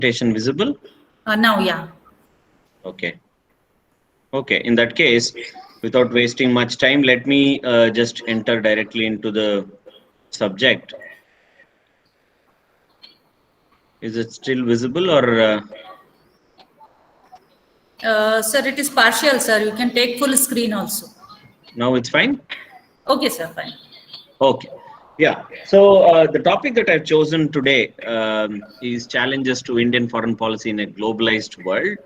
presentation visible? Now, yeah. Okay. Okay. In that case, without wasting much time, let me just enter directly into the subject. Is it still visible or Sir, it is partial, sir. You can take full screen also. now it's fine? Okay, sir, fine. Okay. Yeah. So the topic that I've chosen today is challenges to Indian foreign policy in a globalized world.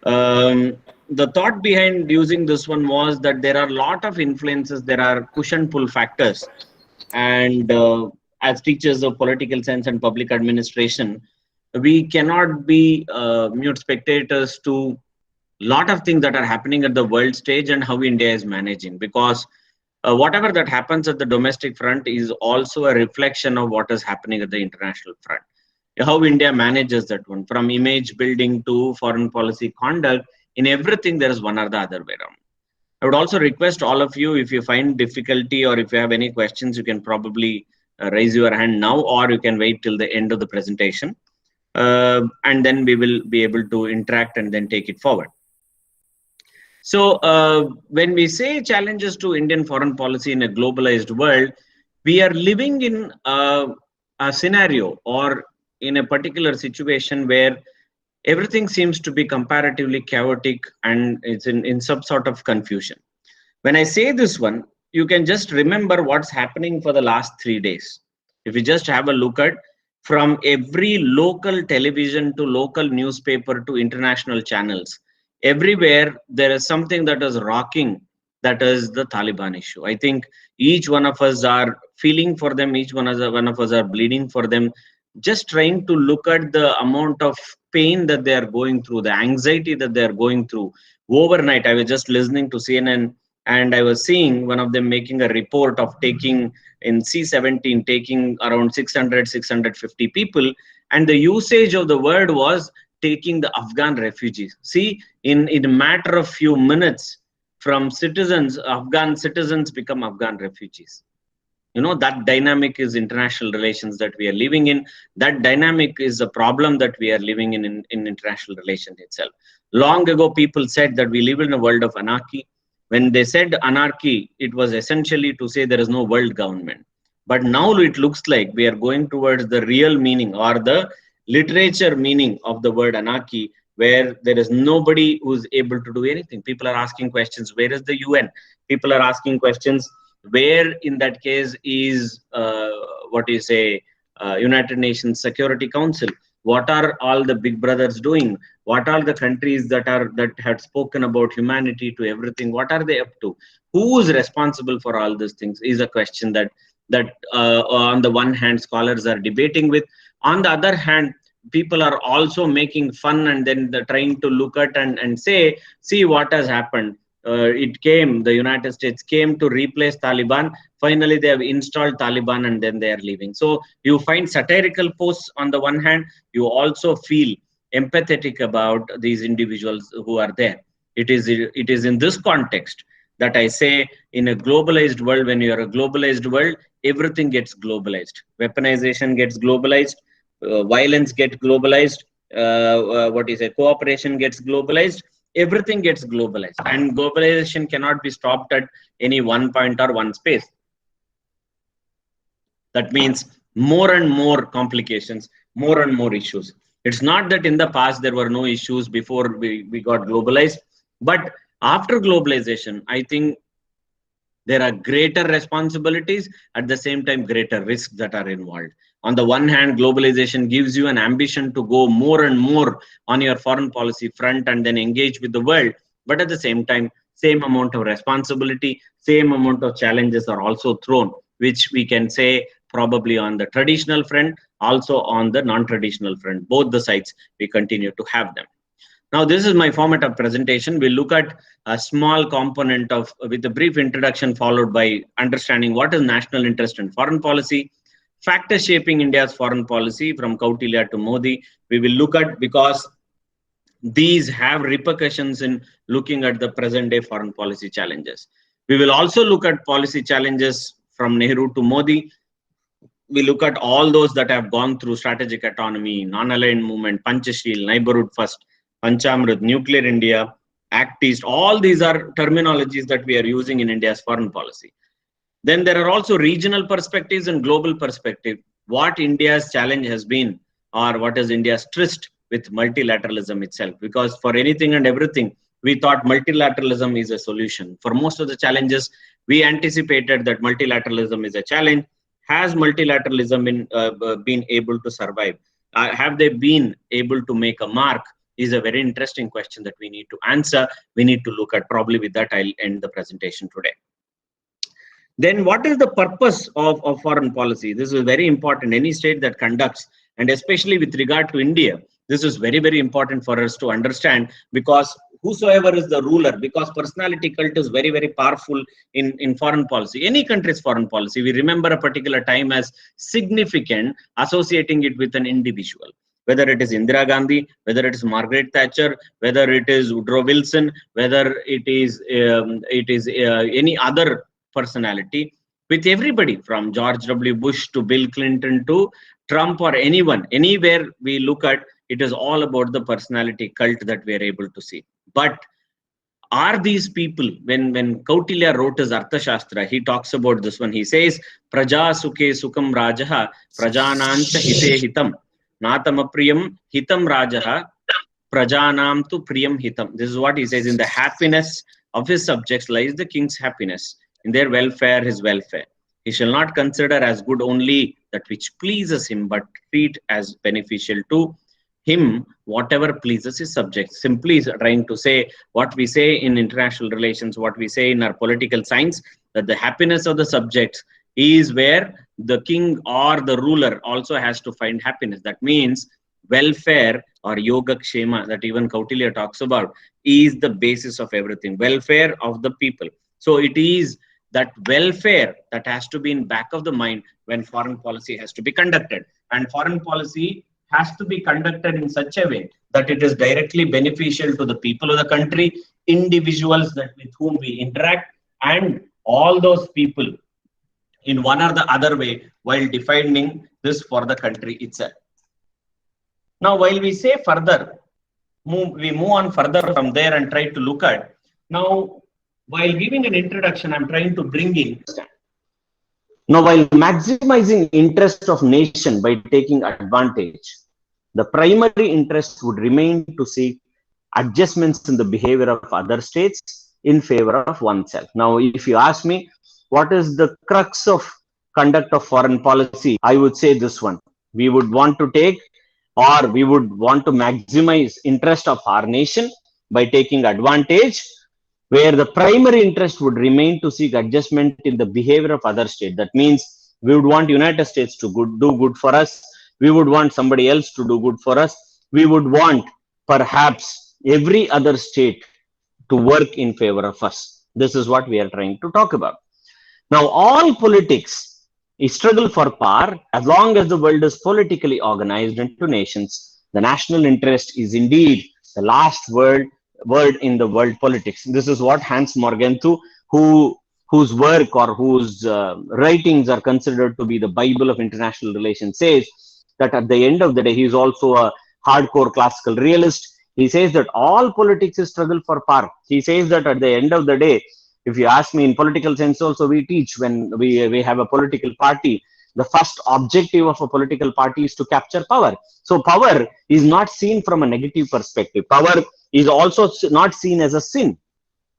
Um, the thought behind using this one was that there are a lot of influences, there are push and pull factors. And as teachers of political science and public administration, we cannot be mute spectators to lot of things that are happening at the world stage and how India is managing, because whatever that happens at the domestic front is also a reflection of what is happening at the international front. How India manages that one, from image building to foreign policy conduct, in everything there is one or the other way around. I would also request all of you, if you find difficulty or if you have any questions, you can probably raise your hand now, or you can wait till the end of the presentation. And then we will be able to interact and then take it forward. So when we say challenges to Indian foreign policy in a globalized world, we are living in a scenario or in a particular situation where everything seems to be comparatively chaotic and it's in some sort of confusion. When I say this one, you can just remember what's happening for the last 3 days. If you just have a look at, from every local television to local newspaper to international channels, everywhere there is something that is rocking, that is the Taliban issue. I think each one of us are feeling for them, each one of us are bleeding for them, just trying to look at the amount of pain that they are going through, the anxiety that they are going through. Overnight, I was just listening to CNN and I was seeing one of them making a report of taking in C-17, taking around 600, 650 people. And the usage of the word was taking the Afghan refugees. See, in a matter of few minutes, from citizens, Afghan citizens become Afghan refugees. You know, that dynamic is international relations that we are living in. That dynamic is a problem that we are living in international relations itself. Long ago, people said that we live in a world of anarchy. When they said anarchy, it was essentially to say there is no world government. But now it looks like we are going towards the real meaning or the literature meaning of the word anarchy, where there is nobody who's able to do anything. People are asking questions, where is the UN? People are asking questions, where in that case is what you say, United Nations Security Council? What are all the big brothers doing? What are the countries that had spoken about humanity to everything? What are they up to? Who is responsible for all these things is a question that on the one hand scholars are debating with. On the other hand, people are also making fun and then they're trying to look at and say, see what has happened. The United States came to replace Taliban. Finally, they have installed Taliban and then they are leaving. So you find satirical posts on the one hand, you also feel empathetic about these individuals who are there. It is in this context that I say, in a globalized world, when you are a globalized world, everything gets globalized. Weaponization gets globalized, violence gets globalized, cooperation gets globalized, everything gets globalized, and globalization cannot be stopped at any one point or one space. That means more and more complications, more and more issues. It's not that in the past there were no issues before we got globalized, but after globalization, I think there are greater responsibilities, at the same time greater risks that are involved. On the one hand, globalization gives you an ambition to go more and more on your foreign policy front and then engage with the world, but at the same time, same amount of responsibility, same amount of challenges are also thrown, which we can say probably on the traditional front, also on the non-traditional front. Both the sides, we continue to have them. Now, this is my format of presentation. We'll look at a small component with a brief introduction followed by understanding what is national interest in foreign policy, factors shaping India's foreign policy from Kautilya to Modi. We will look at, because these have repercussions in looking at the present day foreign policy challenges. We will also look at policy challenges from Nehru to Modi, we look at all those that have gone through strategic autonomy, non-aligned movement, Panchashil, neighborhood first, Panchamrit, nuclear India, Act East, all these are terminologies that we are using in India's foreign policy. Then there are also regional perspectives and global perspective. What India's challenge has been, or what is India's tryst with multilateralism itself. Because for anything and everything, we thought multilateralism is a solution. For most of the challenges, we anticipated that multilateralism is a challenge. Has multilateralism been able to survive? Have they been able to make a mark? Is a very interesting question that we need to answer. We need to look at. Probably with that, I'll end the presentation today. Then what is the purpose of foreign policy? This is very important. Any state that conducts, and especially with regard to India, this is very, very important for us to understand, because whosoever is the ruler, because personality cult is very, very powerful in foreign policy, any country's foreign policy. We remember a particular time as significant, associating it with an individual, whether it is Indira Gandhi, whether it is Margaret Thatcher, whether it is Woodrow Wilson, whether it is any other personality. With everybody from George W. Bush to Bill Clinton to Trump or anyone, anywhere we look at, it is all about the personality cult that we are able to see. But are these people, when Kautilya wrote his Arthashastra, he talks about this one. He says, Praja sukhe sukham rajaha, prajanancha hite hitam, natamapriyam hitam rajaha, prajanam tu priyam hitam. This is what he says. In the happiness of his subjects lies the king's happiness. In their welfare, his welfare. He shall not consider as good only that which pleases him, but treat as beneficial to him whatever pleases his subjects. Simply trying to say what we say in international relations, what we say in our political science, that the happiness of the subjects is where the king or the ruler also has to find happiness. That means welfare or yoga kshema, that even Kautilya talks about, is the basis of everything. Welfare of the people. So it is that welfare that has to be in back of the mind when foreign policy has to be conducted. And foreign policy has to be conducted in such a way that it is directly beneficial to the people of the country, individuals that with whom we interact, and all those people in one or the other way, while defining this for the country itself. Now, while we say further, we move on further from there and try to look at. Now, while giving an introduction, I'm trying to bring in. Now, while maximizing interest of nation by taking advantage, the primary interest would remain to seek adjustments in the behavior of other states in favor of oneself. Now, if you ask me, what is the crux of conduct of foreign policy? I would say this one. We would want to take, or we would want to maximize interest of our nation by taking advantage, where the primary interest would remain to seek adjustment in the behavior of other states. That means we would want United States to do good for us. We would want somebody else to do good for us. We would want perhaps every other state to work in favor of us. This is what we are trying to talk about. Now, all politics is struggle for power. As long as the world is politically organized into nations, the national interest is indeed the last word in the world politics. This is what Hans Morgenthau, whose work or whose writings are considered to be the Bible of international relations, says that at the end of the day, he is also a hardcore classical realist. He says that all politics is struggle for power. He says that at the end of the day, if you ask me, in political sense also, we teach when we have a political party, the first objective of a political party is to capture power. So power is not seen from a negative perspective. Power is also not seen as a sin.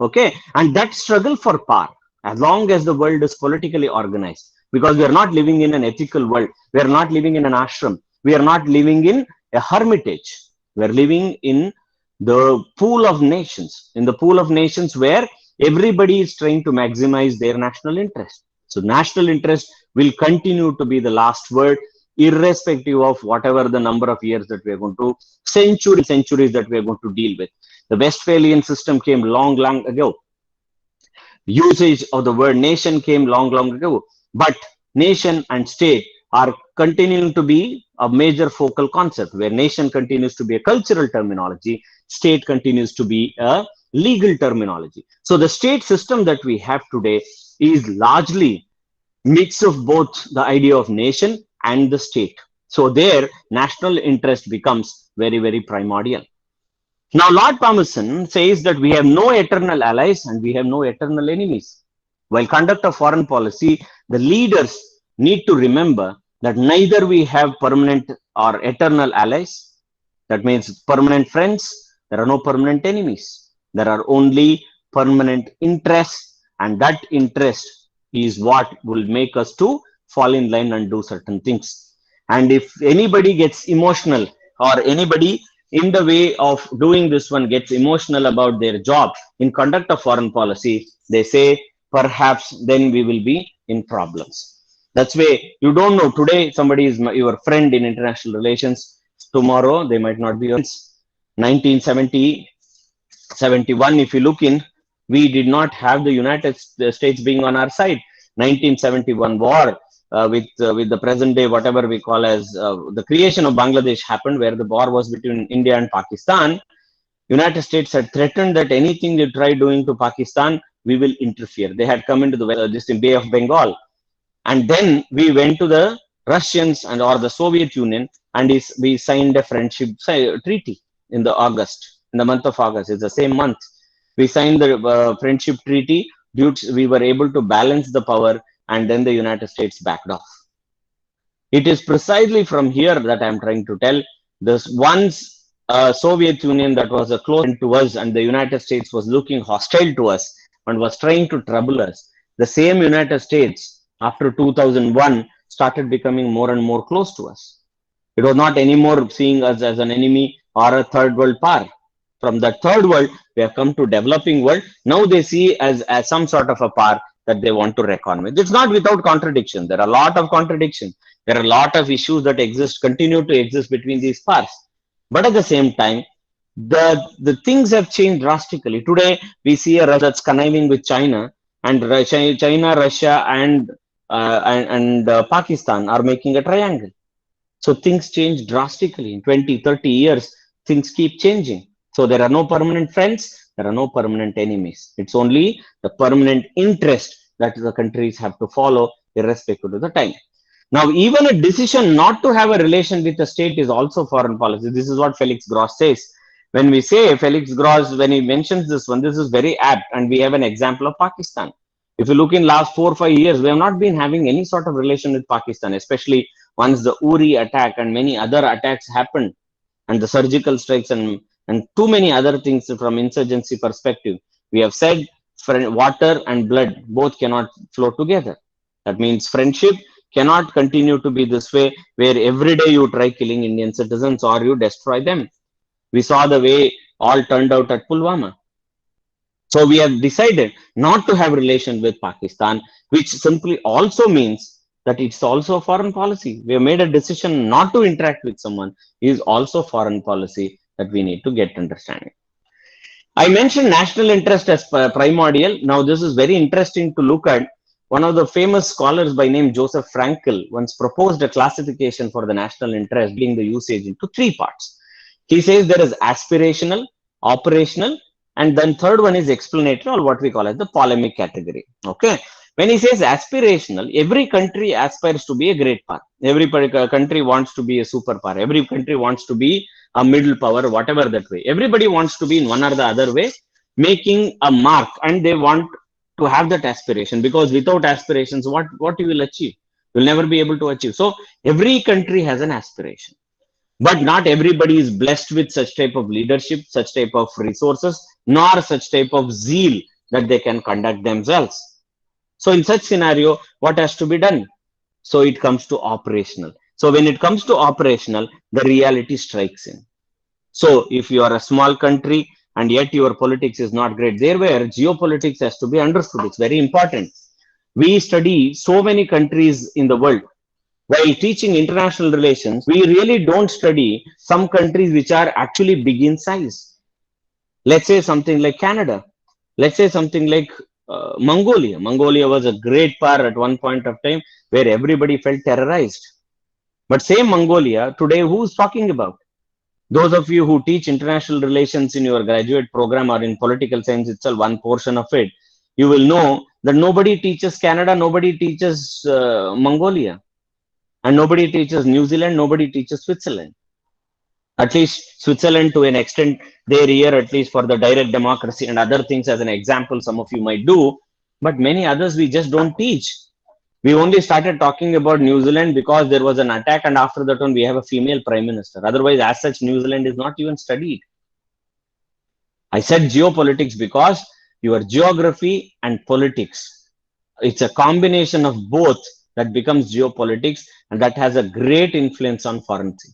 Okay. And that struggle for power, as long as the world is politically organized, because we are not living in an ethical world. We are not living in an ashram. We are not living in a hermitage. We are living in the pool of nations, where everybody is trying to maximize their national interest. So national interest will continue to be the last word, irrespective of whatever the number of years that we are going to, centuries that we are going to deal with. The Westphalian system came long ago. Usage of the word nation came long ago. But nation and state are continuing to be a major focal concept, where nation continues to be a cultural terminology, state continues to be a legal terminology. So the state system that we have today is largely mix of both the idea of nation and the state. So there, national interest becomes very, very primordial. Now, Lord Palmerston says that we have no eternal allies and we have no eternal enemies. While conduct of foreign policy, the leaders need to remember that neither we have permanent or eternal allies. That means permanent friends. There are no permanent enemies. There are only permanent interests, and that interest is what will make us to fall in line and do certain things. And if anybody gets emotional, or anybody in the way of doing this one gets emotional about their job in conduct of foreign policy, they say perhaps then we will be in problems. That's way you don't know. Today somebody is your friend in international relations. Tomorrow they might not be your friends. 1970, 71, if you look in, we did not have the United States being on our side. 1971 war with the present day, whatever we call as the creation of Bangladesh happened, where the war was between India and Pakistan. United States had threatened that anything they try doing to Pakistan, we will interfere. They had come into the this in Bay of Bengal, and then we went to the Russians and or the Soviet Union, and we signed a friendship treaty in the month of August. It's the same month we signed the friendship treaty. We were able to balance the power, and then the United States backed off. It is precisely from here that I'm trying to tell this. Once Soviet Union that was a close friend to us, and the United States was looking hostile to us and was trying to trouble us, the same United States after 2001 started becoming more and more close to us. It was not anymore seeing us as an enemy or a third world power. From the third world, we have come to developing world. Now they see as some sort of a power that they want to reckon with. It's not without contradiction. There are a lot of contradictions. There are a lot of issues that continue to exist between these powers. But at the same time, the things have changed drastically. Today, we see a Russia that's conniving with China, and China, Russia, and Pakistan are making a triangle. So things change drastically. In 20, 30 years, things keep changing. So there are no permanent friends, there are no permanent enemies. It's only the permanent interest that the countries have to follow irrespective of the time. Now, even a decision not to have a relation with the state is also foreign policy. This is what Felix Gross says. When we say Felix Gross, when he mentions this one, this is very apt, and we have an example of Pakistan. If you look in last 4 or 5 years, we have not been having any sort of relation with Pakistan, especially once the Uri attack and many other attacks happened, and the surgical strikes and too many other things from insurgency perspective. We have said water and blood both cannot flow together. That means friendship cannot continue to be this way, where every day you try killing Indian citizens or you destroy them. We saw the way all turned out at Pulwama. So we have decided not to have relation with Pakistan, which simply also means that it's also foreign policy. We have made a decision not to interact with someone is also foreign policy that we need to get understanding. I mentioned national interest as primordial. Now, this is very interesting to look at. One of the famous scholars by name Joseph Frankel once proposed a classification for the national interest, being the usage into 3 parts. He says there is aspirational, operational, and then third one is explanatory, or what we call as the polemic category. Okay. When he says aspirational, every country aspires to be a great power. Every country wants to be a superpower. Every country wants to be a middle power, whatever that way. Everybody wants to be in one or the other way, making a mark, and they want to have that aspiration, because without aspirations, what you will achieve? You'll never be able to achieve. So every country has an aspiration, but not everybody is blessed with such type of leadership, such type of resources, nor such type of zeal that they can conduct themselves. So in such scenario, what has to be done? So it comes to operational. So when it comes to operational, the reality strikes in. So if you are a small country and yet your politics is not great, there where geopolitics has to be understood. It's very important. We study so many countries in the world. While teaching international relations, we really don't study some countries which are actually big in size. Let's say something like Canada. Let's say something like Mongolia. Mongolia was a great power at one point of time where everybody felt terrorized. But same Mongolia, today who's talking about? Those of you who teach international relations in your graduate program or in political science itself, one portion of it, you will know that nobody teaches Canada, nobody teaches Mongolia. And nobody teaches New Zealand, nobody teaches Switzerland. At least Switzerland, to an extent, they're here at least for the direct democracy and other things as an example, some of you might do, but many others we just don't teach. We only started talking about New Zealand because there was an attack, and after that one, we have a female prime minister. Otherwise, as such, New Zealand is not even studied. I said geopolitics because your geography and politics, it's a combination of both that becomes geopolitics, and that has a great influence on foreignty.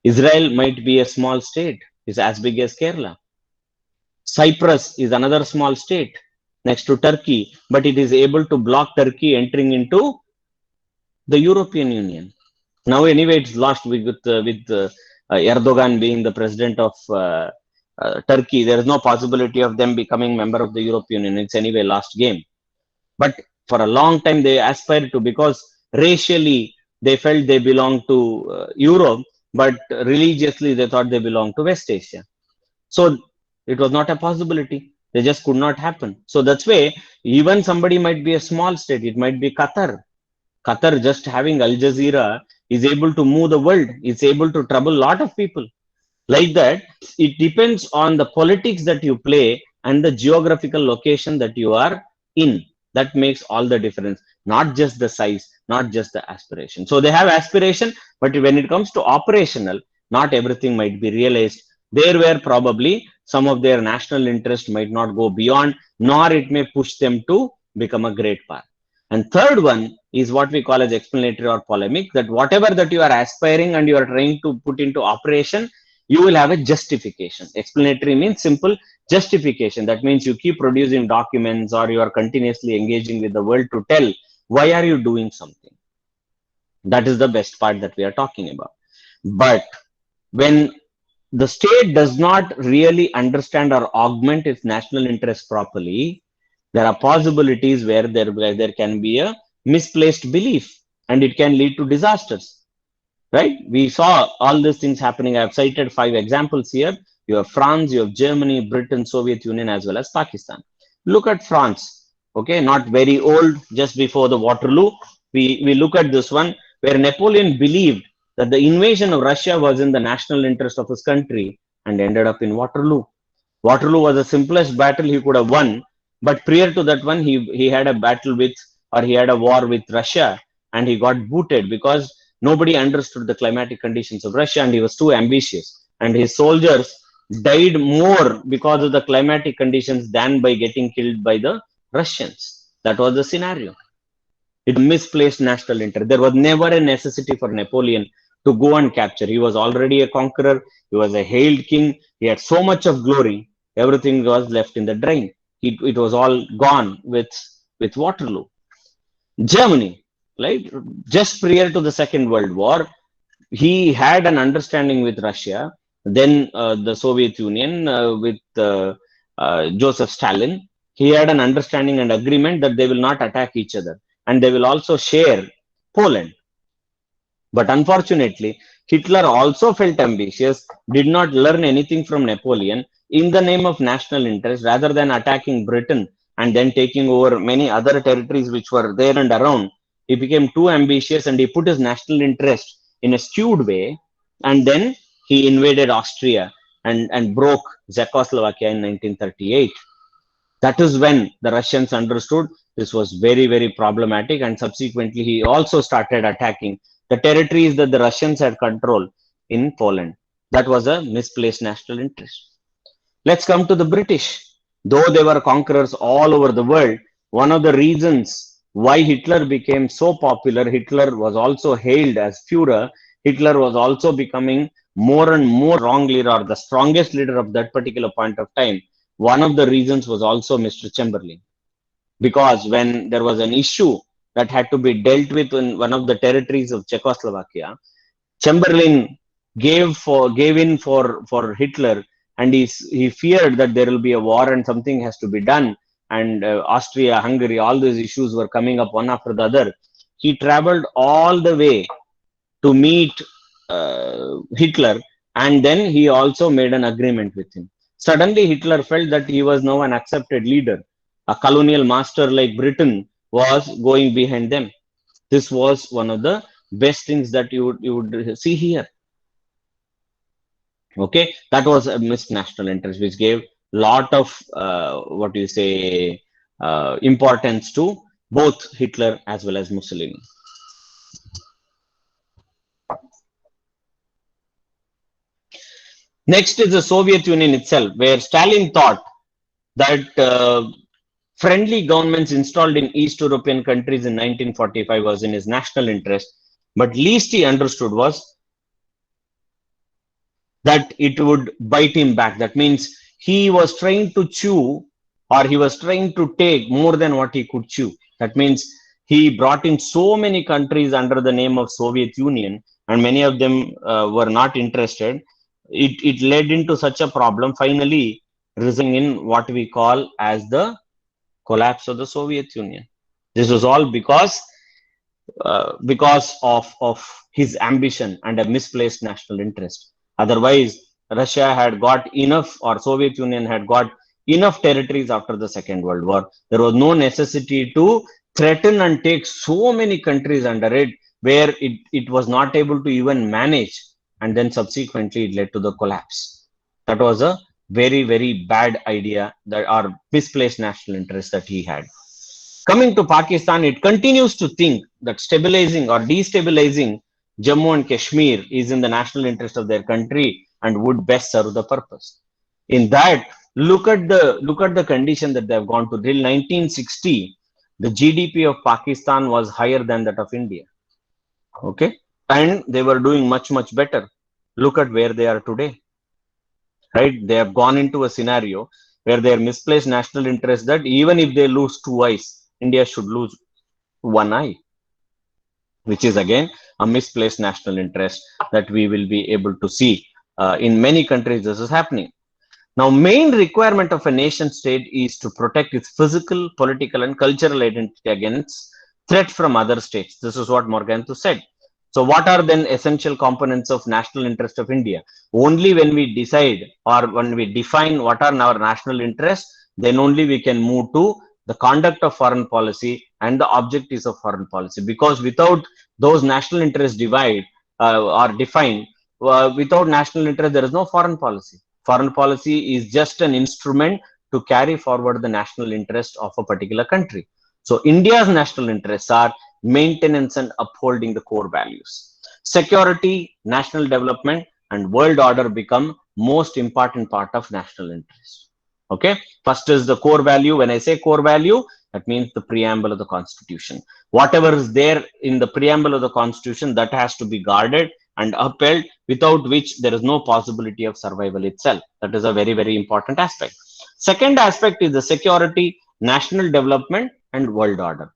Israel might be a small state, is as big as Kerala. Cyprus is another small state next to Turkey, but it is able to block Turkey entering into the European Union. Now, anyway, it's lost with Erdogan being the president of Turkey. There is no possibility of them becoming member of the European Union. It's anyway last game. But for a long time, they aspired to, because racially they felt they belonged to Europe, but religiously they thought they belonged to West Asia. So it was not a possibility. They just could not happen. So that's why even somebody might be a small state. It might be Qatar. Qatar, just having Al Jazeera, is able to move the world. It's able to trouble a lot of people. Like that, it depends on the politics that you play and the geographical location that you are in. That makes all the difference. Not just the size, not just the aspiration. So they have aspiration, but when it comes to operational, not everything might be realized. There where probably some of their national interest might not go beyond, nor it may push them to become a great power. And third one is what we call as explanatory or polemic, that whatever that you are aspiring and you are trying to put into operation, you will have a justification. Explanatory means simple justification. That means you keep producing documents or you are continuously engaging with the world to tell why are you doing something. That is the best part that we are talking about. But when the state does not really understand or augment its national interest properly, there are possibilities where there can be a misplaced belief and it can lead to disasters. Right? We saw all these things happening. I have cited 5 examples here. You have France, you have Germany, Britain, Soviet Union, as well as Pakistan. Look at France. Okay, not very old, just before the Waterloo. We look at this one where Napoleon believed that the invasion of Russia was in the national interest of his country and ended up in Waterloo. Waterloo was the simplest battle he could have won, but prior to that one, he had a battle with, or he had a war with Russia, and he got booted because nobody understood the climatic conditions of Russia and he was too ambitious. And his soldiers died more because of the climatic conditions than by getting killed by the Russians. That was the scenario. It misplaced national interest. There was never a necessity for Napoleon to go and capture. He was already a conqueror. He was a hailed king. He had so much of glory. Everything was left in the drain. It was all gone with Waterloo. Germany, right? Just prior to the Second World War, he had an understanding with Russia, then the Soviet Union with Joseph Stalin. He had an understanding and agreement that they will not attack each other and they will also share Poland. But unfortunately, Hitler also felt ambitious, did not learn anything from Napoleon. In the name of national interest, rather than attacking Britain and then taking over many other territories which were there and around, he became too ambitious and he put his national interest in a skewed way, and then he invaded Austria and broke Czechoslovakia in 1938. That is when the Russians understood this was very, very problematic, and subsequently he also started attacking the territories that the Russians had control in Poland. That was a misplaced national interest. Let's come to the British. Though they were conquerors all over the world, one of the reasons why Hitler became so popular, Hitler was also hailed as Führer. Hitler was also becoming more and more strong leader, or the strongest leader of that particular point of time. One of the reasons was also Mr. Chamberlain. Because when there was an issue that had to be dealt with in one of the territories of Czechoslovakia, Chamberlain gave in for Hitler, and he feared that there will be a war and something has to be done. And Austria, Hungary, all these issues were coming up one after the other. He traveled all the way to meet Hitler, and then he also made an agreement with him. Suddenly, Hitler felt that he was now an accepted leader. A colonial master like Britain was going behind them. This was one of the best things that you would see here. Okay, that was a missed national interest, which gave lot of what you say importance to both Hitler as well as Mussolini. Next is the Soviet Union itself, where Stalin thought that friendly governments installed in East European countries in 1945 was in his national interest, but least he understood was that it would bite him back. That means he was trying to chew, or he was trying to take more than what he could chew. That means he brought in so many countries under the name of Soviet Union, and many of them were not interested. It led into such a problem, finally resulting in what we call as the collapse of the Soviet Union. This was all because of his ambition and a misplaced national interest. Otherwise, Russia had got enough, or Soviet Union had got enough territories after the Second World War. There was no necessity to threaten and take so many countries under it, where it was not able to even manage, and then subsequently it led to the collapse. That was a very, very bad idea, that or misplaced national interest that he had. Coming to Pakistan, it continues to think that stabilizing or destabilizing Jammu and Kashmir is in the national interest of their country and would best serve the purpose. In that, look at the condition that they have gone to. Till 1960, the GDP of Pakistan was higher than that of India. Okay, and they were doing much better. Look at where they are today. Right, they have gone into a scenario where their misplaced national interest, that even if they lose 2 eyes, India should lose 1 eye, which is again a misplaced national interest that we will be able to see in many countries. This is happening. Now, main requirement of a nation state is to protect its physical, political, and cultural identity against threat from other states. This is what Morgenthau said. So what are then essential components of national interest of India? Only when we decide, or when we define what are our national interests, then only we can move to the conduct of foreign policy and the objectives of foreign policy. Because without those national interests or defined, without national interest, there is no foreign policy. Foreign policy is just an instrument to carry forward the national interest of a particular country. So India's national interests are maintenance and upholding the core values. Security, national development, and world order become most important part of national interest. Okay, first is the core value. When I say core value, that means the preamble of the Constitution. Whatever is there in the preamble of the Constitution, that has to be guarded and upheld, without which there is no possibility of survival itself. That is a very, very important aspect. Second aspect is the security, national development, and world order.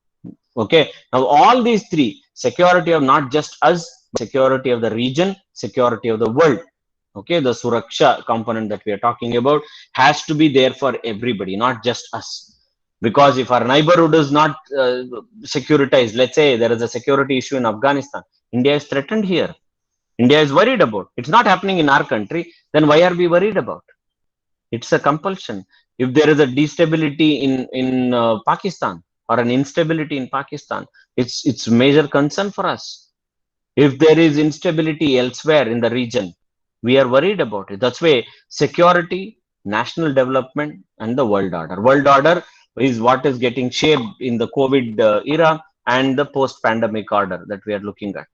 Okay, now all these three, security of not just us, security of the region, security of the world. Okay, the Suraksha component that we are talking about has to be there for everybody, not just us. Because if our neighborhood is not securitized, let's say there is a security issue in Afghanistan, India is threatened here. India is worried about. It's not happening in our country, then why are we worried about? It's a compulsion. If there is a destability in Pakistan, or an instability in Pakistan, it's major concern for us. If there is instability elsewhere in the region, we are worried about it. That's why security, national development, and the world order. World order is what is getting shaped in the COVID era and the post-pandemic order that we are looking at.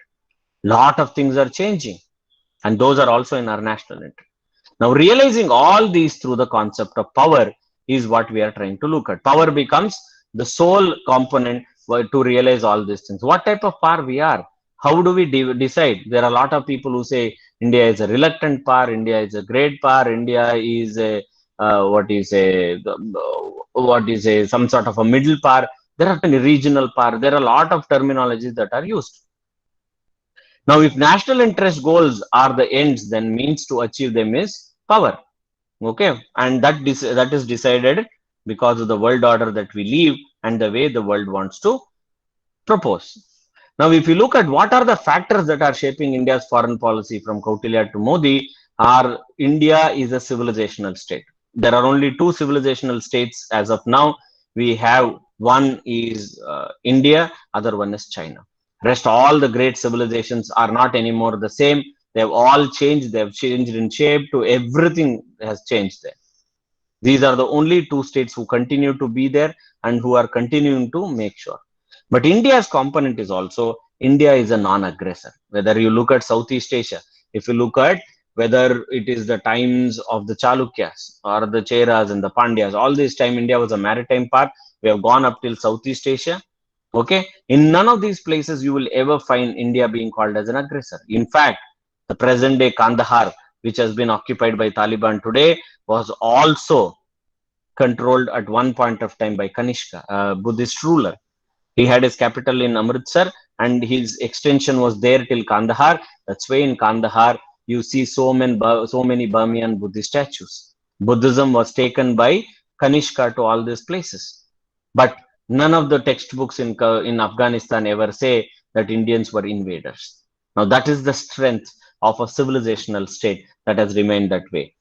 Lot of things are changing, and those are also in our national interest. Now, realizing all these through the concept of power is what we are trying to look at. Power becomes the sole component to realize all these things. What type of power we are? How do we decide? There are a lot of people who say India is a reluctant power, India is a great power, India is a some sort of a middle power. There are many regional power. There are a lot of terminologies that are used. Now, if national interest goals are the ends, then means to achieve them is power. Okay, and that is decided because of the world order that we live and the way the world wants to propose. Now, if you look at what are the factors that are shaping India's foreign policy from Kautilya to Modi, India is a civilizational state. There are only two civilizational states as of now. We have one is India, other one is China. Rest all the great civilizations are not anymore the same. They've all changed. They've changed in shape to everything has changed there. These are the only two states who continue to be there and who are continuing to make sure. But India's component is also, India is a non-aggressor. Whether you look at Southeast Asia, if you look at whether it is the times of the Chalukyas or the Cheras and the Pandyas, all this time India was a maritime power. We have gone up till Southeast Asia. Okay. In none of these places you will ever find India being called as an aggressor. In fact, the present day Kandahar, which has been occupied by Taliban today, was also controlled at one point of time by Kanishka, a Buddhist ruler. He had his capital in Amritsar and his extension was there till Kandahar. That's why in Kandahar you see so many Burmese Buddhist statues. Buddhism was taken by Kanishka to all these places. But none of the textbooks in Afghanistan ever say that Indians were invaders. Now that is the strength of a civilizational state that has remained that way.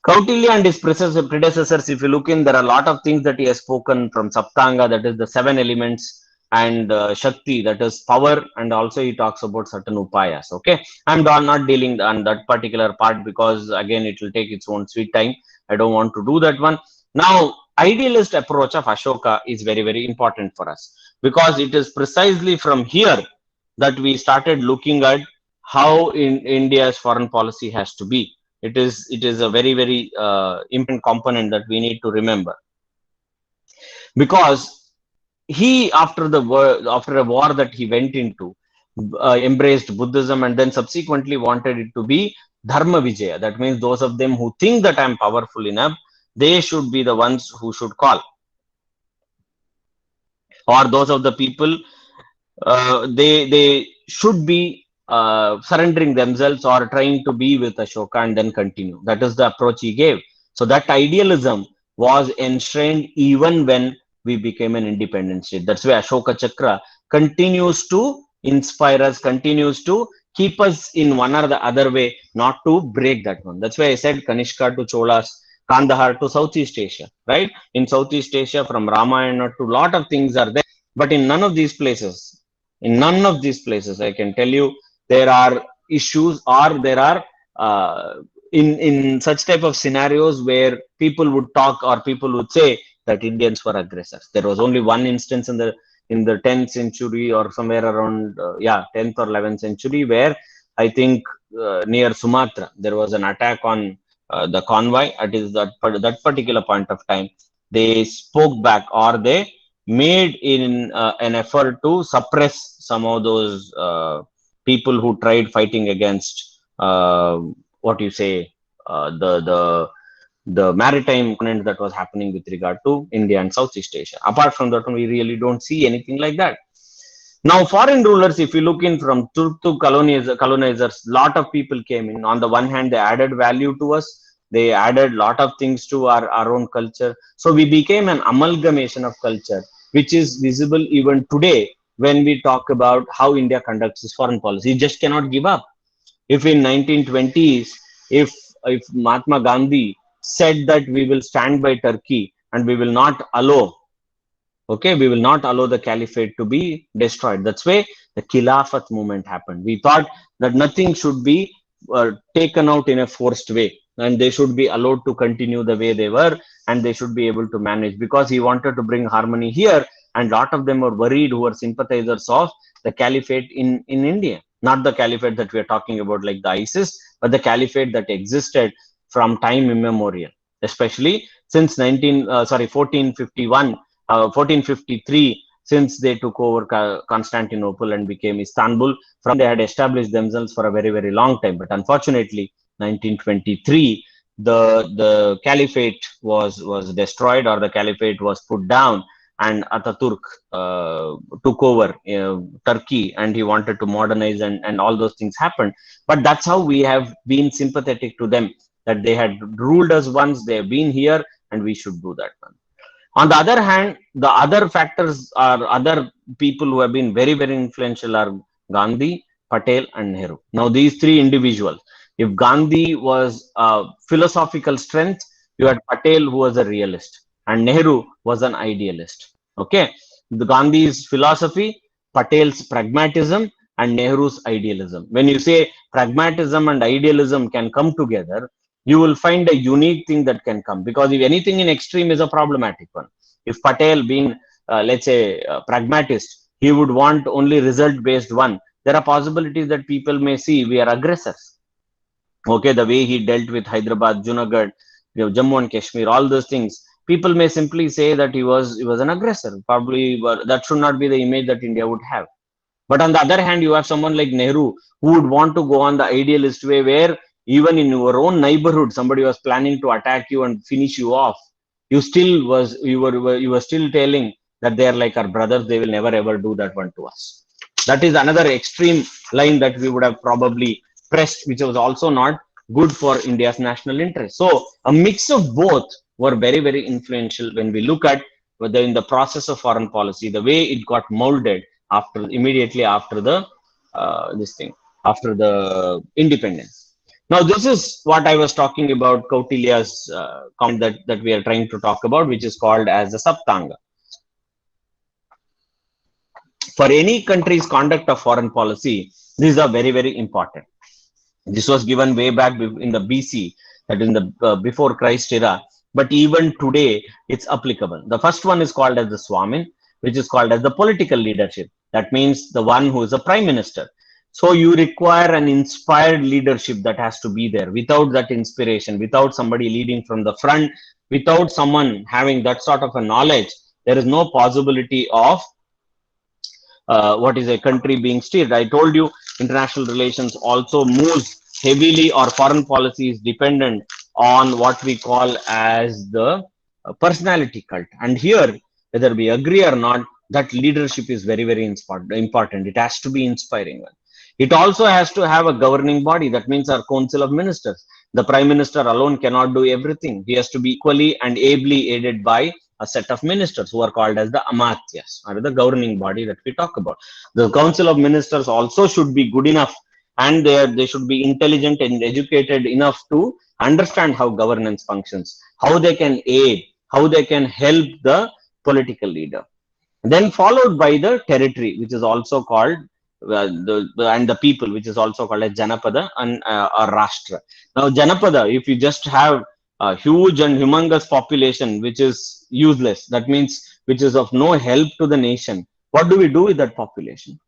Kautilya and his predecessors, if you look in, there are a lot of things that he has spoken from Saptanga, that is the 7 elements, and Shakti, that is power, and also he talks about certain upayas. Okay, I'm not dealing on that particular part because again it will take its own sweet time. I don't want to do that one. Now, idealist approach of Ashoka is very, very important for us because it is precisely from here that we started looking at how India's foreign policy has to be. It is a very, very important component that we need to remember, because he after a war that he went into, embraced Buddhism and then subsequently wanted it to be Dharma Vijaya. That means those of them who think that I'm powerful enough, they should be the ones who should call, or those of the people they should be surrendering themselves or trying to be with Ashoka and then continue. That is the approach he gave. So that idealism was enshrined even when we became an independent state. That's why Ashoka Chakra continues to inspire us, continues to keep us in one or the other way, not to break that one. That's why I said Kanishka to Cholas, Kandahar to Southeast Asia, right? In Southeast Asia, from Ramayana to lot of things are there. But in none of these places, I can tell you, there are issues or there are in such type of scenarios where people would talk or people would say that Indians were aggressors. There was only one instance in the 10th century or somewhere around 10th or 11th century where I think near Sumatra there was an attack on the convoy. At that particular point of time, they spoke back or they made in an effort to suppress some of those people who tried fighting against the maritime component that was happening with regard to India and Southeast Asia. Apart from that, we really don't see anything like that. Now, foreign rulers, if you look in from Turku colonizers, lot of people came in. On the one hand, they added value to us. They added lot of things to our own culture. So we became an amalgamation of culture, which is visible even today when we talk about how India conducts its foreign policy. You just cannot give up. If in 1920s, if Mahatma Gandhi said that we will stand by Turkey and we will not allow the caliphate to be destroyed. That's why the Khilafat movement happened. We thought that nothing should be taken out in a forced way, and they should be allowed to continue the way they were, and they should be able to manage, because he wanted to bring harmony here. And a lot of them were worried, who were sympathizers of the caliphate in India. Not the caliphate that we are talking about like the ISIS, but the caliphate that existed from time immemorial, especially since 1453, since they took over Constantinople and became Istanbul. From they had established themselves for a very, very long time. But unfortunately, 1923, the caliphate was destroyed, or the caliphate was put down, and Ataturk took over Turkey, and he wanted to modernize, and all those things happened. But that's how we have been sympathetic to them, that they had ruled us once, they have been here, and we should do that one. On the other hand, the other factors are other people who have been very, very influential are Gandhi, Patel, and Nehru. Now, these three individuals, if Gandhi was a philosophical strength, you had Patel, who was a realist, and Nehru was an idealist. Okay, the Gandhi's philosophy, Patel's pragmatism and Nehru's idealism. When you say pragmatism and idealism can come together, you will find a unique thing that can come, because if anything in extreme is a problematic one. If Patel being, let's say, pragmatist, he would want only result based one. There are possibilities that people may see we are aggressors. Okay, the way he dealt with Hyderabad, Junagadh, Jammu and Kashmir, all those things, people may simply say that he was an aggressor. Probably that should not be the image that India would have. But on the other hand, you have someone like Nehru who would want to go on the idealist way, where even in your own neighborhood, somebody was planning to attack you and finish you off. You were still telling that they are like our brothers. They will never ever do that one to us. That is another extreme line that we would have probably pressed, which was also not good for India's national interest. So a mix of both were very, very influential when we look at whether in the process of foreign policy, the way it got molded immediately after the after the independence. Now, this is what I was talking about, Kautilya's comment that we are trying to talk about, which is called as the Saptanga. For any country's conduct of foreign policy, these are very, very important. This was given way back in the BC, that in the before Christ era, but even today it's applicable. The first one is called as the Swamin, which is called as the political leadership. That means the one who is a prime minister. So you require an inspired leadership that has to be there. Without that inspiration, without somebody leading from the front, without someone having that sort of a knowledge, there is no possibility of what is a country being steered. I told you international relations also moves heavily, or foreign policy is dependent on what we call as the personality cult. And here, whether we agree or not, that leadership is very, very important. It has to be inspiring one. It also has to have a governing body. That means our council of ministers. The prime minister alone cannot do everything. He has to be equally and ably aided by a set of ministers who are called as the Amatyas, or the governing body that we talk about. The council of ministers also should be good enough, and they should be intelligent and educated enough to understand how governance functions, how they can aid, how they can help the political leader. Then followed by the territory, which is also called and the people, which is also called as Janapada and or Rashtra. Now, Janapada, if you just have a huge and humongous population which is useless, that means which is of no help to the nation, what do we do with that population?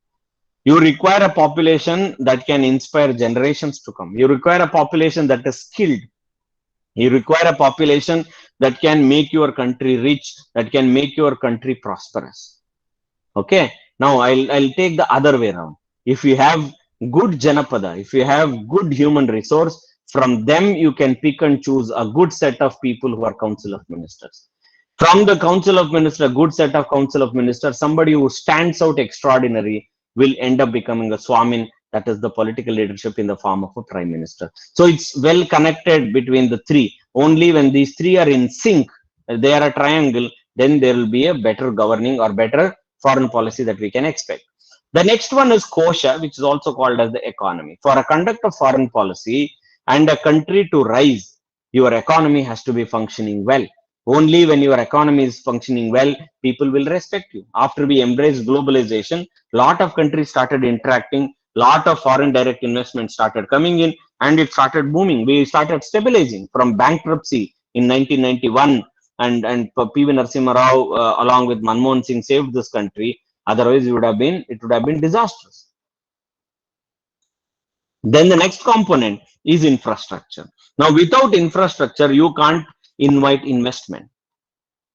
You require a population that can inspire generations to come. You require a population that is skilled. You require a population that can make your country rich, that can make your country prosperous. Okay. Now I'll take the other way around. If you have good Janapada, if you have good human resource, from them you can pick and choose a good set of people who are council of ministers. From the council of ministers, good set of council of ministers, somebody who stands out extraordinary will end up becoming a Swamin, that is the political leadership in the form of a prime minister. So it's well connected between the three. Only when these three are in sync, they are a triangle, then there will be a better governing or better foreign policy that we can expect. The next one is Kosha, which is also called as the economy. For a conduct of foreign policy and a country to rise, your economy has to be functioning well. Only when your economy is functioning well, people will respect you. After we embraced globalization, lot of countries started interacting, lot of foreign direct investment started coming in, and it started booming. We started stabilizing from bankruptcy in 1991. And P.V. Narasimha Rao, along with Manmohan Singh, saved this country. Otherwise, it would have been disastrous. Then the next component is infrastructure. Now, without infrastructure, you can't invite investment.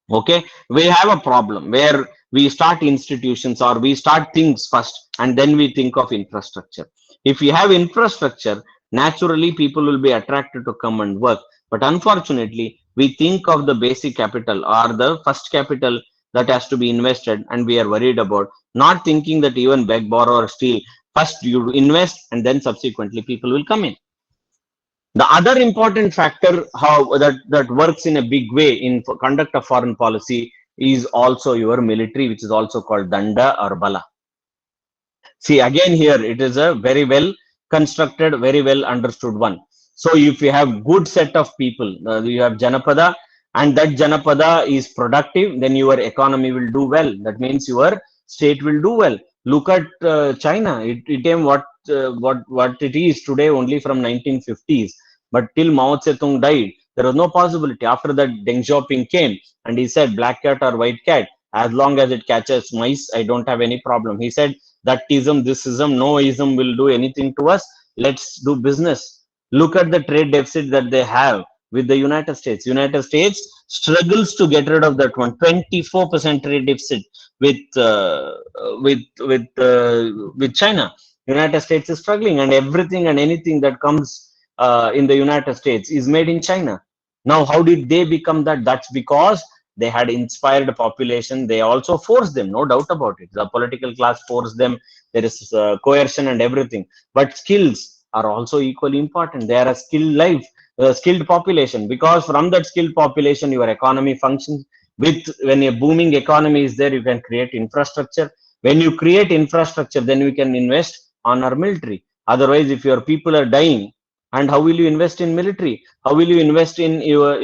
Okay, we have a problem where we start institutions or we start things first, and then we think of infrastructure. If you have infrastructure, naturally people will be attracted to come and work. But unfortunately, we think of the basic capital or the first capital that has to be invested, and we are worried about not thinking that even beg, borrow, or steal. First you invest, and then subsequently people will come in. The other important factor how that works in a big way in conduct of foreign policy is also your military, which is also called Danda or Bala. See, again here it is a very well constructed, very well understood one. So if you have good set of people, you have Janapada, and that Janapada is productive, then your economy will do well. That means your state will do well. Look at China. It came what it is today only from 1950s. But till Mao Zedong died, there was no possibility. After that, Deng Xiaoping came and he said, black cat or white cat, as long as it catches mice, I don't have any problem. He said, that ism, this ism, no ism will do anything to us. Let's do business. Look at the trade deficit that they have with the United States. United States struggles to get rid of that one. 24% trade deficit with with China. United States is struggling, and everything and anything that comes in the United States is made in China. Now, how did they become that? That's because they had inspired the population. They also forced them, no doubt about it. The political class forced them. There is coercion and everything. But skills are also equally important. They are a skilled population, because from that skilled population, your economy functions. When a booming economy is there, you can create infrastructure. When you create infrastructure, then we can invest on our military. Otherwise, if your people are dying, and how will you invest in military? How will you invest in your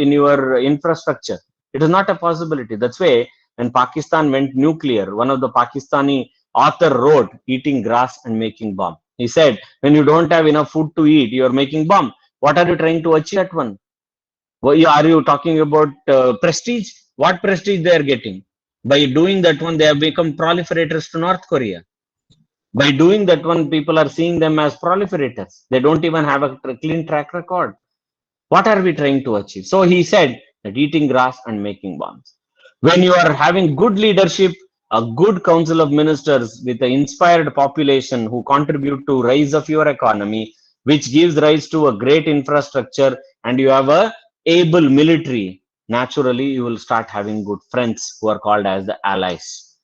infrastructure? It is not a possibility. That's why when Pakistan went nuclear, one of the Pakistani author wrote, eating grass and making bomb. He said, when you don't have enough food to eat, you are making bomb. What are you trying to achieve at one? Are you talking about prestige? What prestige they are getting? By doing that one, they have become proliferators to North Korea. By doing that one, people are seeing them as proliferators. They don't even have a clean track record. What are we trying to achieve? So he said that eating grass and making bombs. When you are having good leadership, a good council of ministers with an inspired population who contribute to rise of your economy, which gives rise to a great infrastructure, and you have a able military, naturally you will start having good friends who are called as the allies.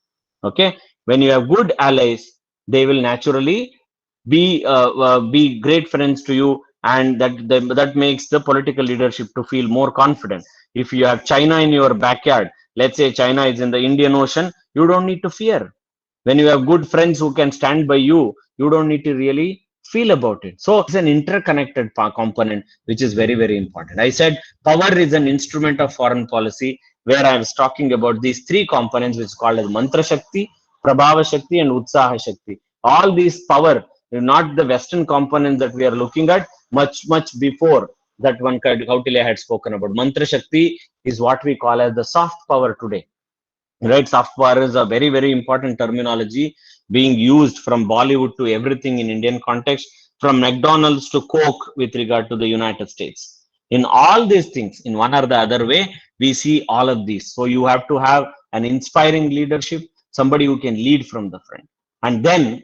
Okay, when you have good allies, they will naturally be great friends to you, and that makes the political leadership to feel more confident. If you have China in your backyard, let's say China is in the Indian Ocean, you don't need to fear. When you have good friends who can stand by you, you don't need to really feel about it. So it's an interconnected component, which is very, very important. I said power is an instrument of foreign policy, where I was talking about these three components, which is called as Mantra Shakti, Prabhava Shakti, and Utsaha Shakti. All these power, not the Western components that we are looking at, much before that one Kautilya had spoken about. Mantra Shakti is what we call as the soft power today. Right, soft power is a very, very important terminology being used from Bollywood to everything in Indian context, from McDonald's to Coke with regard to the United States. In all these things, in one or the other way, we see all of these. So you have to have an inspiring leadership, somebody who can lead from the front. And then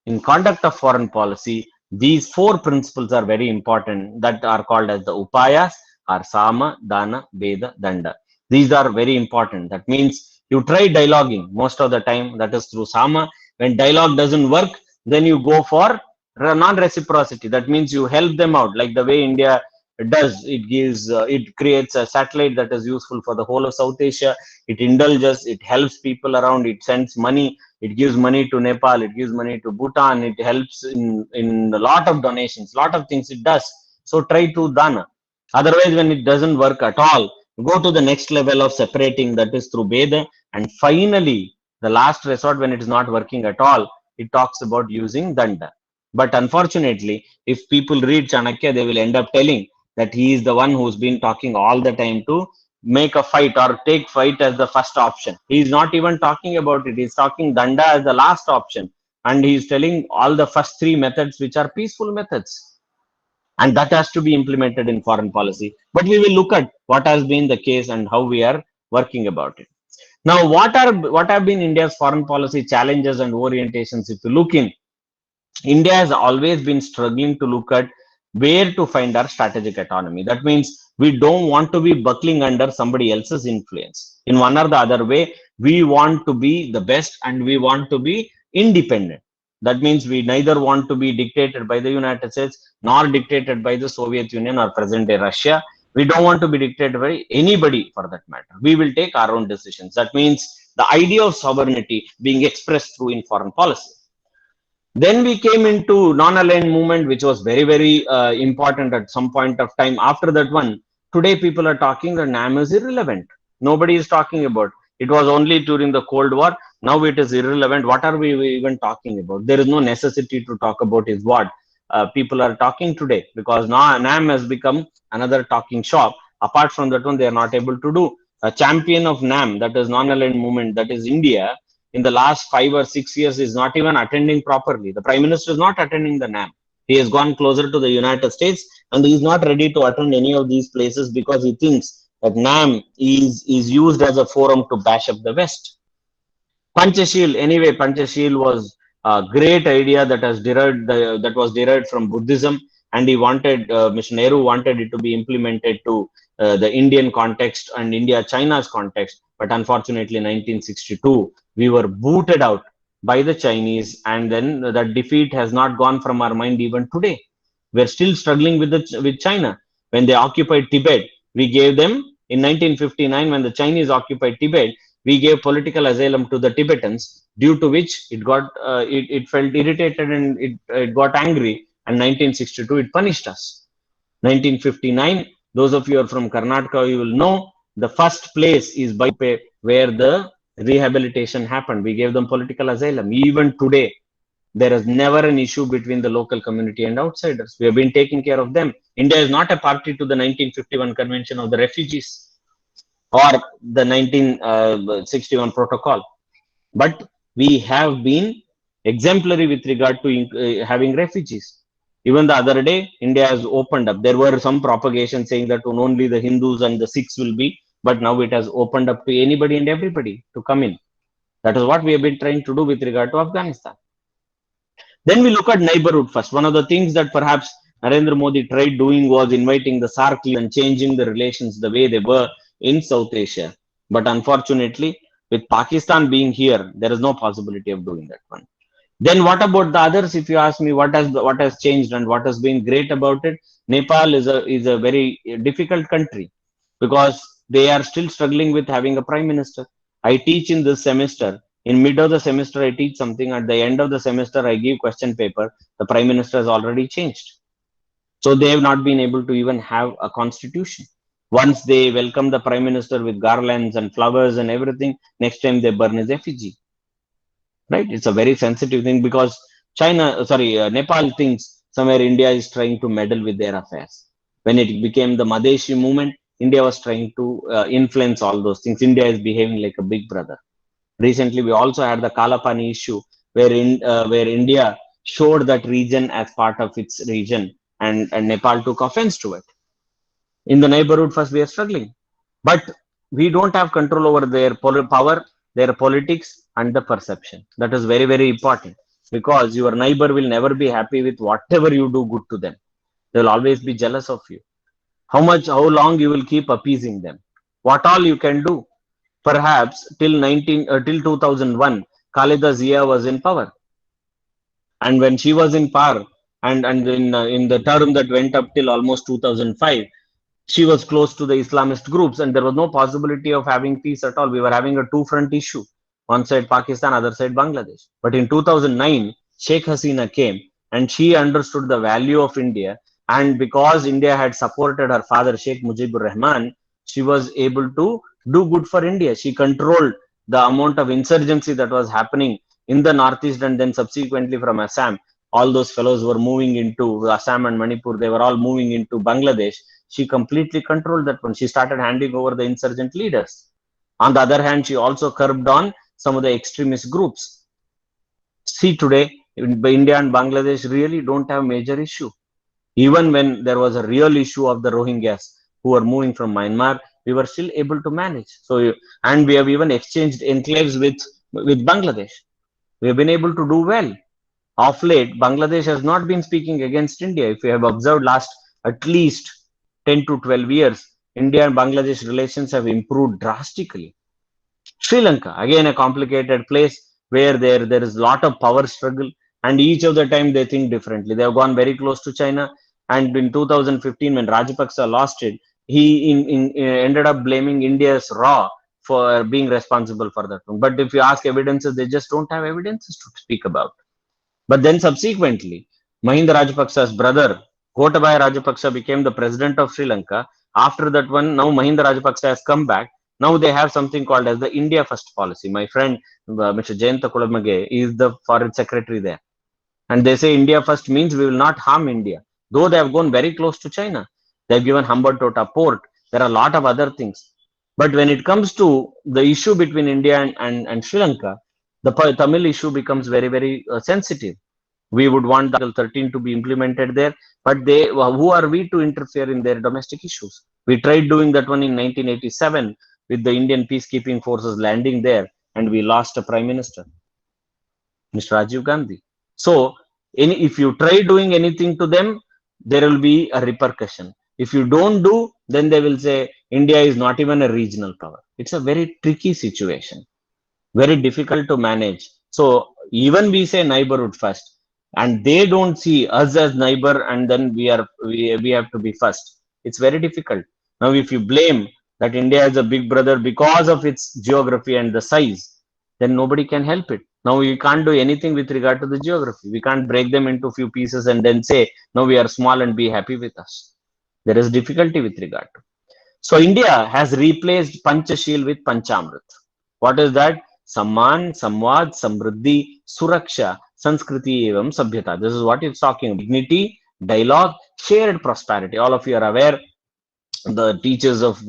in conduct of foreign policy, these four principles are very important, that are called as the upayas, are Sama, Dana, Veda, Danda. These are very important. That means you try dialoguing most of the time, that is through Sama. When dialogue doesn't work, then you go for non-reciprocity. That means you help them out, like the way India does. It creates a satellite that is useful for the whole of South Asia. It indulges, it helps people around, it sends money, it gives money to Nepal, it gives money to Bhutan, it helps in a lot of donations, lot of things it does. So try to Dana. Otherwise, when it doesn't work at all, go to the next level of separating, that is through Veda. And finally, the last resort, when it is not working at all, it talks about using Danda. But unfortunately, if people read Chanakya, they will end up telling that he is the one who's been talking all the time to make a fight or take fight as the first option. He is not even talking about it. He's talking Danda as the last option. And he's telling all the first three methods, which are peaceful methods. And that has to be implemented in foreign policy. But we will look at what has been the case and how we are working about it. Now, what have been India's foreign policy challenges and orientations? If you look in, India has always been struggling to look at where to find our strategic autonomy. That means we don't want to be buckling under somebody else's influence. In one or the other way, we want to be the best and we want to be independent. That means we neither want to be dictated by the United States nor dictated by the Soviet Union or present day Russia. We don't want to be dictated by anybody for that matter. We will take our own decisions. That means the idea of sovereignty being expressed through in foreign policy. Then we came into non-aligned movement, which was very, very important at some point of time. After that one, today people are talking that NAM is irrelevant. Nobody is talking about. It was only during the Cold War. Now it is irrelevant. What are we even talking about? There is no necessity to talk about is what people are talking today, because now NAM has become another talking shop. Apart from that one, they are not able to do. A champion of NAM, that is non-aligned movement, that is India, in the last 5 or 6 years is not even attending properly. The Prime Minister is not attending the NAM. He has gone closer to the United States and he is not ready to attend any of these places because he thinks that NAM is used as a forum to bash up the West. Panchashil, anyway, Panchashil was a great idea that was derived from Buddhism, and he wanted, Mr. Nehru wanted it to be implemented to the Indian context and India-China's context. But unfortunately, in 1962, we were booted out by the Chinese, and then that defeat has not gone from our mind even today. We're still struggling with China. When they occupied Tibet, we gave them, in 1959, when the Chinese occupied Tibet, we gave political asylum to the Tibetans, due to which it felt irritated and it got angry, and 1962 it punished us. 1959, those of you who are from Karnataka, you will know the first place is Baipe, where the rehabilitation happened. We gave them political asylum. Even today, there is never an issue between the local community and outsiders. We have been taking care of them. India is not a party to the 1951 Convention of the Refugees or the 1961 protocol, but we have been exemplary with regard to having refugees. Even the other day, India has opened up. There were some propagation saying that only the Hindus and the Sikhs will be, but now it has opened up to anybody and everybody to come in. That is what we have been trying to do with regard to Afghanistan. Then we look at neighborhood first. One of the things that perhaps Narendra Modi tried doing was inviting the SAARC and changing the relations the way they were in South Asia. But unfortunately, with Pakistan being here, there is no possibility of doing that one. Then what about the others? If you ask me what has changed and what has been great about it, Nepal is a very difficult country because they are still struggling with having a prime minister. I teach in this semester. In mid of the semester, I teach something. At the end of the semester, I give question paper. The prime minister has already changed. So they have not been able to even have a constitution. Once they welcome the prime minister with garlands and flowers and everything, next time they burn his effigy. Right? It's a very sensitive thing because Nepal thinks somewhere India is trying to meddle with their affairs. When it became the Madheshi movement, India was trying to influence all those things. India is behaving like a big brother. Recently, we also had the Kalapani issue where India showed that region as part of its region, and Nepal took offense to it. In the neighborhood, first we are struggling, but we don't have control over their power, their politics, and the perception. That is very, very important because your neighbor will never be happy with whatever you do good to them. They will always be jealous of you. How long you will keep appeasing them? What all you can do? Perhaps till 2001, Khaleda Zia was in power, and when she was in power, and in the term that went up till almost 2005, she was close to the Islamist groups, and there was no possibility of having peace at all. We were having a two-front issue: one side Pakistan, other side Bangladesh. But in 2009, Sheikh Hasina came, and she understood the value of India, and because India had supported her father Sheikh Mujibur Rahman, she was able to do good for India. She controlled the amount of insurgency that was happening in the Northeast, and then subsequently from Assam. All those fellows were moving into Assam and Manipur. They were all moving into Bangladesh. She completely controlled that one. She started handing over the insurgent leaders. On the other hand, she also curbed on some of the extremist groups. See, today, India and Bangladesh really don't have major issue. Even when there was a real issue of the Rohingyas who were moving from Myanmar, we were still able to manage. So, and we have even exchanged enclaves with Bangladesh. We have been able to do well. Of late, Bangladesh has not been speaking against India. If you have observed last at least 10 to 12 years, India and Bangladesh relations have improved drastically. Sri Lanka, again a complicated place where there is a lot of power struggle, and each of the time they think differently. They have gone very close to China, and in 2015 when Rajapaksa lost it, he ended up blaming India's RAW for being responsible for that. But if you ask evidences, they just don't have evidences to speak about. But then subsequently, Mahinda Rajapaksa's brother, Gotabaya Rajapaksa, became the president of Sri Lanka. After that one, now Mahinda Rajapaksa has come back, Now they have something called as the India First policy. My friend, Mr. Jayanta Kulamage, is the foreign secretary there. And they say India First means we will not harm India. Though they have gone very close to China. They've given Hambantota port. There are a lot of other things. But when it comes to the issue between India and Sri Lanka, the Tamil issue becomes very, very sensitive. We would want Article 13 to be implemented there, but who are we to interfere in their domestic issues? We tried doing that one in 1987 with the Indian peacekeeping forces landing there, and we lost a prime minister, Mr. Rajiv Gandhi. So, if you try doing anything to them, there will be a repercussion. If you don't do, then they will say India is not even a regional power. It's a very tricky situation, very difficult to manage. So even we say neighborhood first, and they don't see us as neighbor, and then we have to be first. It's very difficult. Now, if you blame that India is a big brother because of its geography and the size, then nobody can help it. Now we can't do anything with regard to the geography. We can't break them into few pieces and then say, no, we are small and be happy with us. There is difficulty with regard to. So India has replaced Panchashil with Panchamrit. What is that? Samman, Samvad, Samriddhi, Suraksha, Sanskriti, Evam, Sabhyata. This is what it's talking. Dignity, dialogue, shared prosperity. All of you are aware, the teachers of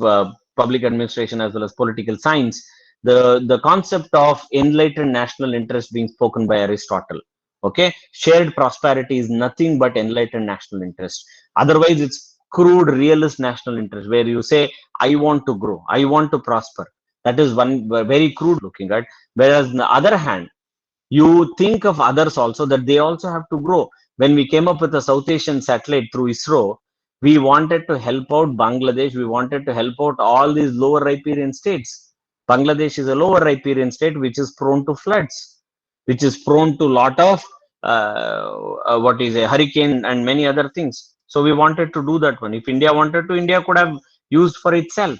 public administration as well as political science, the concept of enlightened national interest being spoken by Aristotle. Okay, shared prosperity is nothing but enlightened national interest. Otherwise, it's crude realist national interest, where you say, I want to grow, I want to prosper. That is one very crude looking at. Whereas on the other hand, you think of others also, that they also have to grow. When we came up with a South Asian satellite through ISRO, we wanted to help out Bangladesh. We wanted to help out all these lower riparian states. Bangladesh is a lower riparian state which is prone to floods, which is prone to lot of what is a hurricane and many other things. So we wanted to do that one. If India wanted to, India could have used for itself.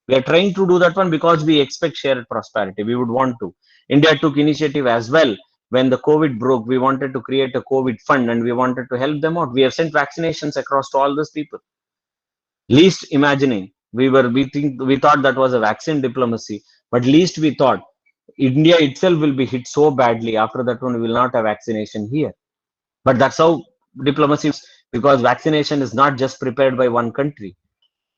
We are trying to do that one because we expect shared prosperity. We would want to. India took initiative as well. When the COVID broke, we wanted to create a COVID fund and we wanted to help them out. We have sent vaccinations across to all those people. Least imagining, we thought that was a vaccine diplomacy, but least we thought India itself will be hit so badly. After that one, we will not have vaccination here. But that's how diplomacy is, because vaccination is not just prepared by one country.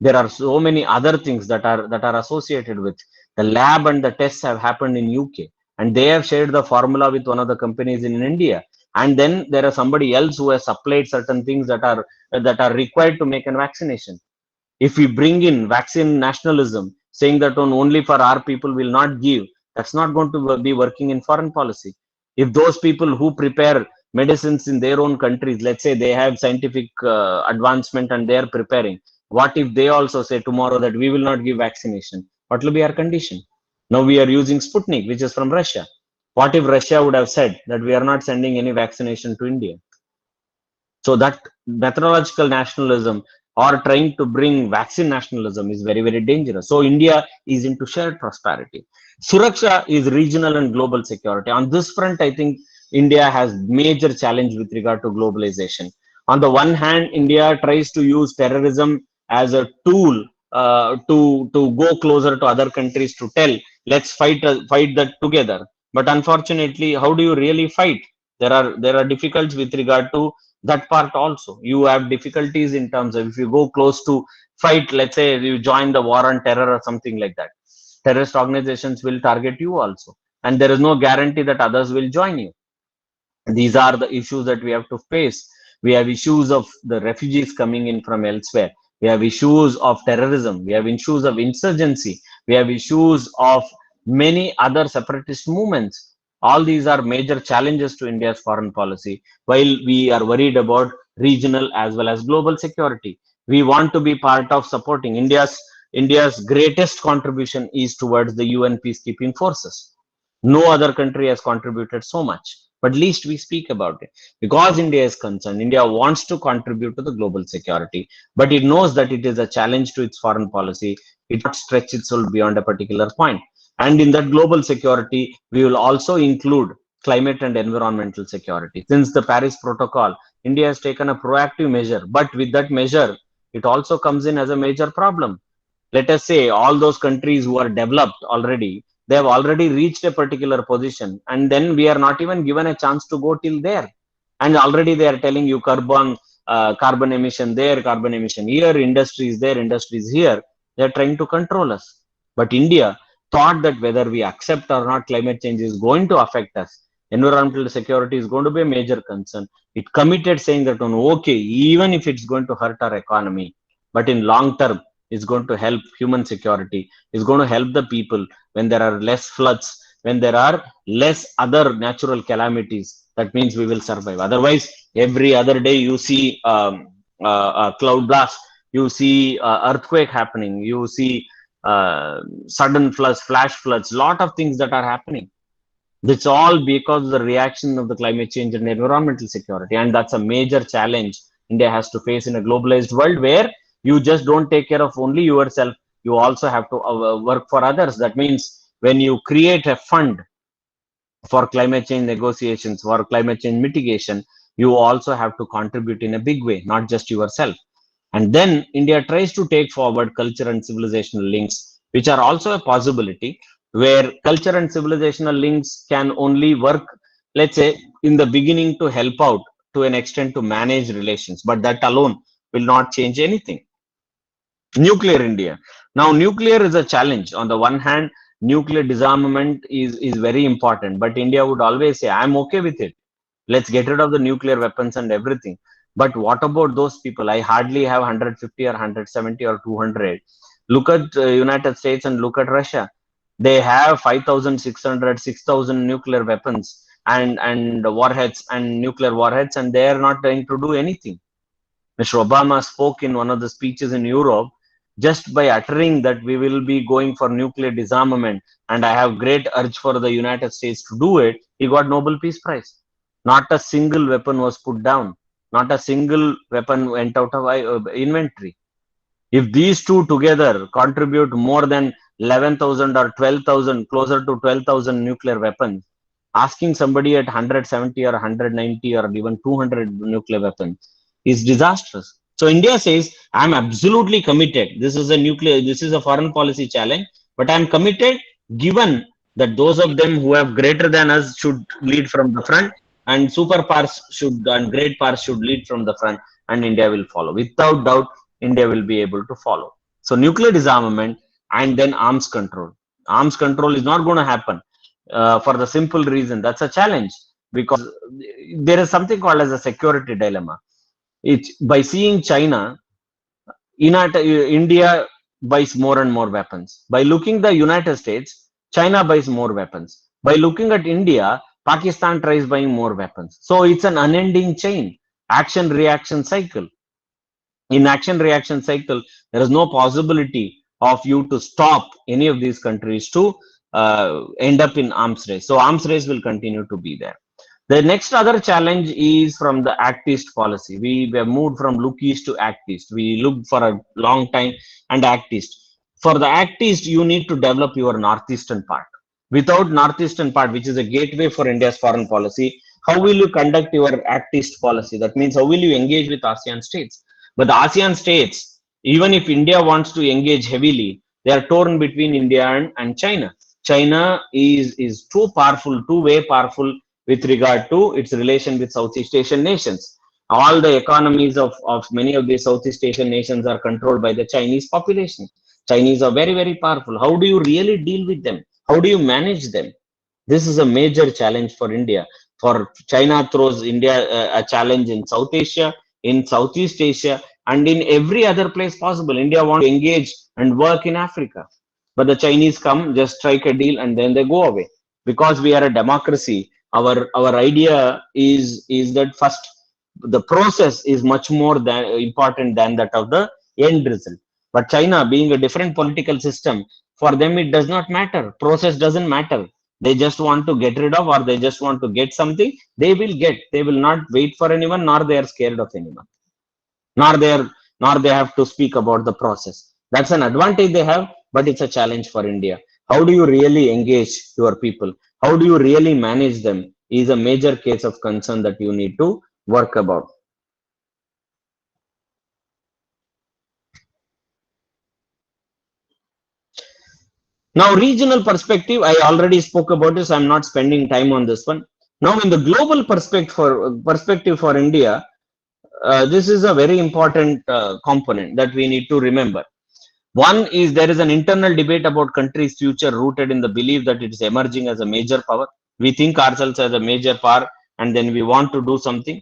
There are so many other things that are associated with. The lab and the tests have happened in UK, and they have shared the formula with one of the companies in India. And then there are somebody else who has supplied certain things that are required to make a vaccination. If we bring in vaccine nationalism, saying that only for our people will not give, that's not going to be working in foreign policy. If those people who prepare medicines in their own countries, let's say they have scientific advancement and they are preparing, what if they also say tomorrow that we will not give vaccination? What will be our condition? Now we are using Sputnik, which is from Russia. What if Russia would have said that we are not sending any vaccination to India? So that methodological nationalism or trying to bring vaccine nationalism is very, very dangerous. So India is into shared prosperity. Suraksha is regional and global security. On this front, I think India has major challenge with regard to globalization. On the one hand, India tries to use terrorism as a tool to go closer to other countries, to tell, let's fight that together. But unfortunately, how do you really fight? There are difficulties with regard to that part also. You have difficulties in terms of, if you go close to fight, let's say you join the war on terror or something like that, terrorist organizations will target you also, and there is no guarantee that others will join you. These are the issues that we have to face. We have issues of the refugees coming in from elsewhere. We have issues of terrorism. We have issues of insurgency. We have issues of many other separatist movements. All these are major challenges to India's foreign policy, while we are worried about regional as well as global security. We want to be part of supporting India's greatest contribution is towards the UN peacekeeping forces. No other country has contributed so much, but least we speak about it. Because India is concerned, India wants to contribute to the global security, but it knows that it is a challenge to its foreign policy. It cannot stretch itself beyond a particular point. And in that global security, we will also include climate and environmental security. Since the Paris Protocol, India has taken a proactive measure, but with that measure, it also comes in as a major problem. let us say all those countries who are developed already, they have already reached a particular position, and then we are not even given a chance to go till there. And already they are telling you carbon emission there, carbon emission here, industries there, industries here. They are trying to control us. But India thought that whether we accept or not, climate change is going to affect us. Environmental security is going to be a major concern. It committed saying that, okay, even if it's going to hurt our economy, but in long term, it's going to help human security, it's going to help the people when there are less floods, when there are less other natural calamities. That means we will survive. Otherwise, every other day you see cloud blast, you see earthquake happening, you see sudden floods, flash floods, lot of things that are happening. It's all because of the reaction of the climate change and environmental security. And that's a major challenge India has to face in a globalized world where you just don't take care of only yourself. You also have to work for others. That means when you create a fund for climate change negotiations, for climate change mitigation, you also have to contribute in a big way, not just yourself. And then India tries to take forward culture and civilizational links, which are also a possibility, where culture and civilizational links can only work, let's say, in the beginning to help out to an extent to manage relations, but that alone will not change anything. Nuclear India. Now, nuclear is a challenge. On the one hand, nuclear disarmament is very important, but India would always say, I'm okay with it. Let's get rid of the nuclear weapons and everything. But what about those people? I hardly have 150 or 170 or 200. Look at United States and look at Russia. They have 5,600, 6,000 nuclear weapons and warheads and nuclear warheads, and they are not trying to do anything. Mr. Obama spoke in one of the speeches in Europe, just by uttering that we will be going for nuclear disarmament, and I have great urge for the United States to do it, he got Nobel Peace Prize. Not a single weapon was put down. Not a single weapon went out of inventory. If these two together contribute more than 11,000 or 12,000, closer to 12,000 nuclear weapons, asking somebody at 170 or 190 or even 200 nuclear weapons is disastrous. So India says, I'm absolutely committed. This is a foreign policy challenge, but I'm committed given that those of them who have greater than us should lead from the front, and superpowers and great powers should lead from the front, and India will follow. Without doubt, India will be able to follow. So nuclear disarmament and then arms control. Arms control is not going to happen for the simple reason that's a challenge, because there is something called as a security dilemma. By seeing China, India buys more and more weapons. By looking the United States, China buys more weapons. By looking at India, Pakistan tries buying more weapons. So it's an unending chain, action reaction cycle. In action reaction cycle, there is no possibility of you to stop any of these countries to end up in arms race. So arms race will continue to be there. The next other challenge is from the Act East policy. We were moved from Look East to Act East. We looked for a long time and Act East. For the Act East, you need to develop your northeastern part. Without northeastern part, which is a gateway for India's foreign policy, how will you conduct your Act East policy? That means how will you engage with ASEAN states? But the ASEAN states, even if India wants to engage heavily, they are torn between India and China. China is too powerful, way powerful with regard to its relation with Southeast Asian nations. All the economies of many of these Southeast Asian nations are controlled by the Chinese population. Chinese are very, very powerful. How do you really deal with them? How do you manage them? This is a major challenge for India. For China throws India a challenge in South Asia, in Southeast Asia, and in every other place possible. India wants to engage and work in Africa. But the Chinese come, just strike a deal, and then they go away. Because we are a democracy, our idea is that first the process is much more important than that of the end result. But China, being a different political system, for them it does not matter. Process doesn't matter. They just want to get rid of, or they just want to get something. They will get. They will not wait for anyone, nor they are scared of anyone, nor they have to speak about the process. That's an advantage they have, but it's a challenge for India. How do you really engage your people? How do you really manage them is a major case of concern that you need to work about. Now, regional perspective, I already spoke about this. I'm not spending time on this one. Now, in the global perspective for India, this is a very important component that we need to remember. One is there is an internal debate about country's future rooted in the belief that it is emerging as a major power. We think ourselves as a major power and then we want to do something.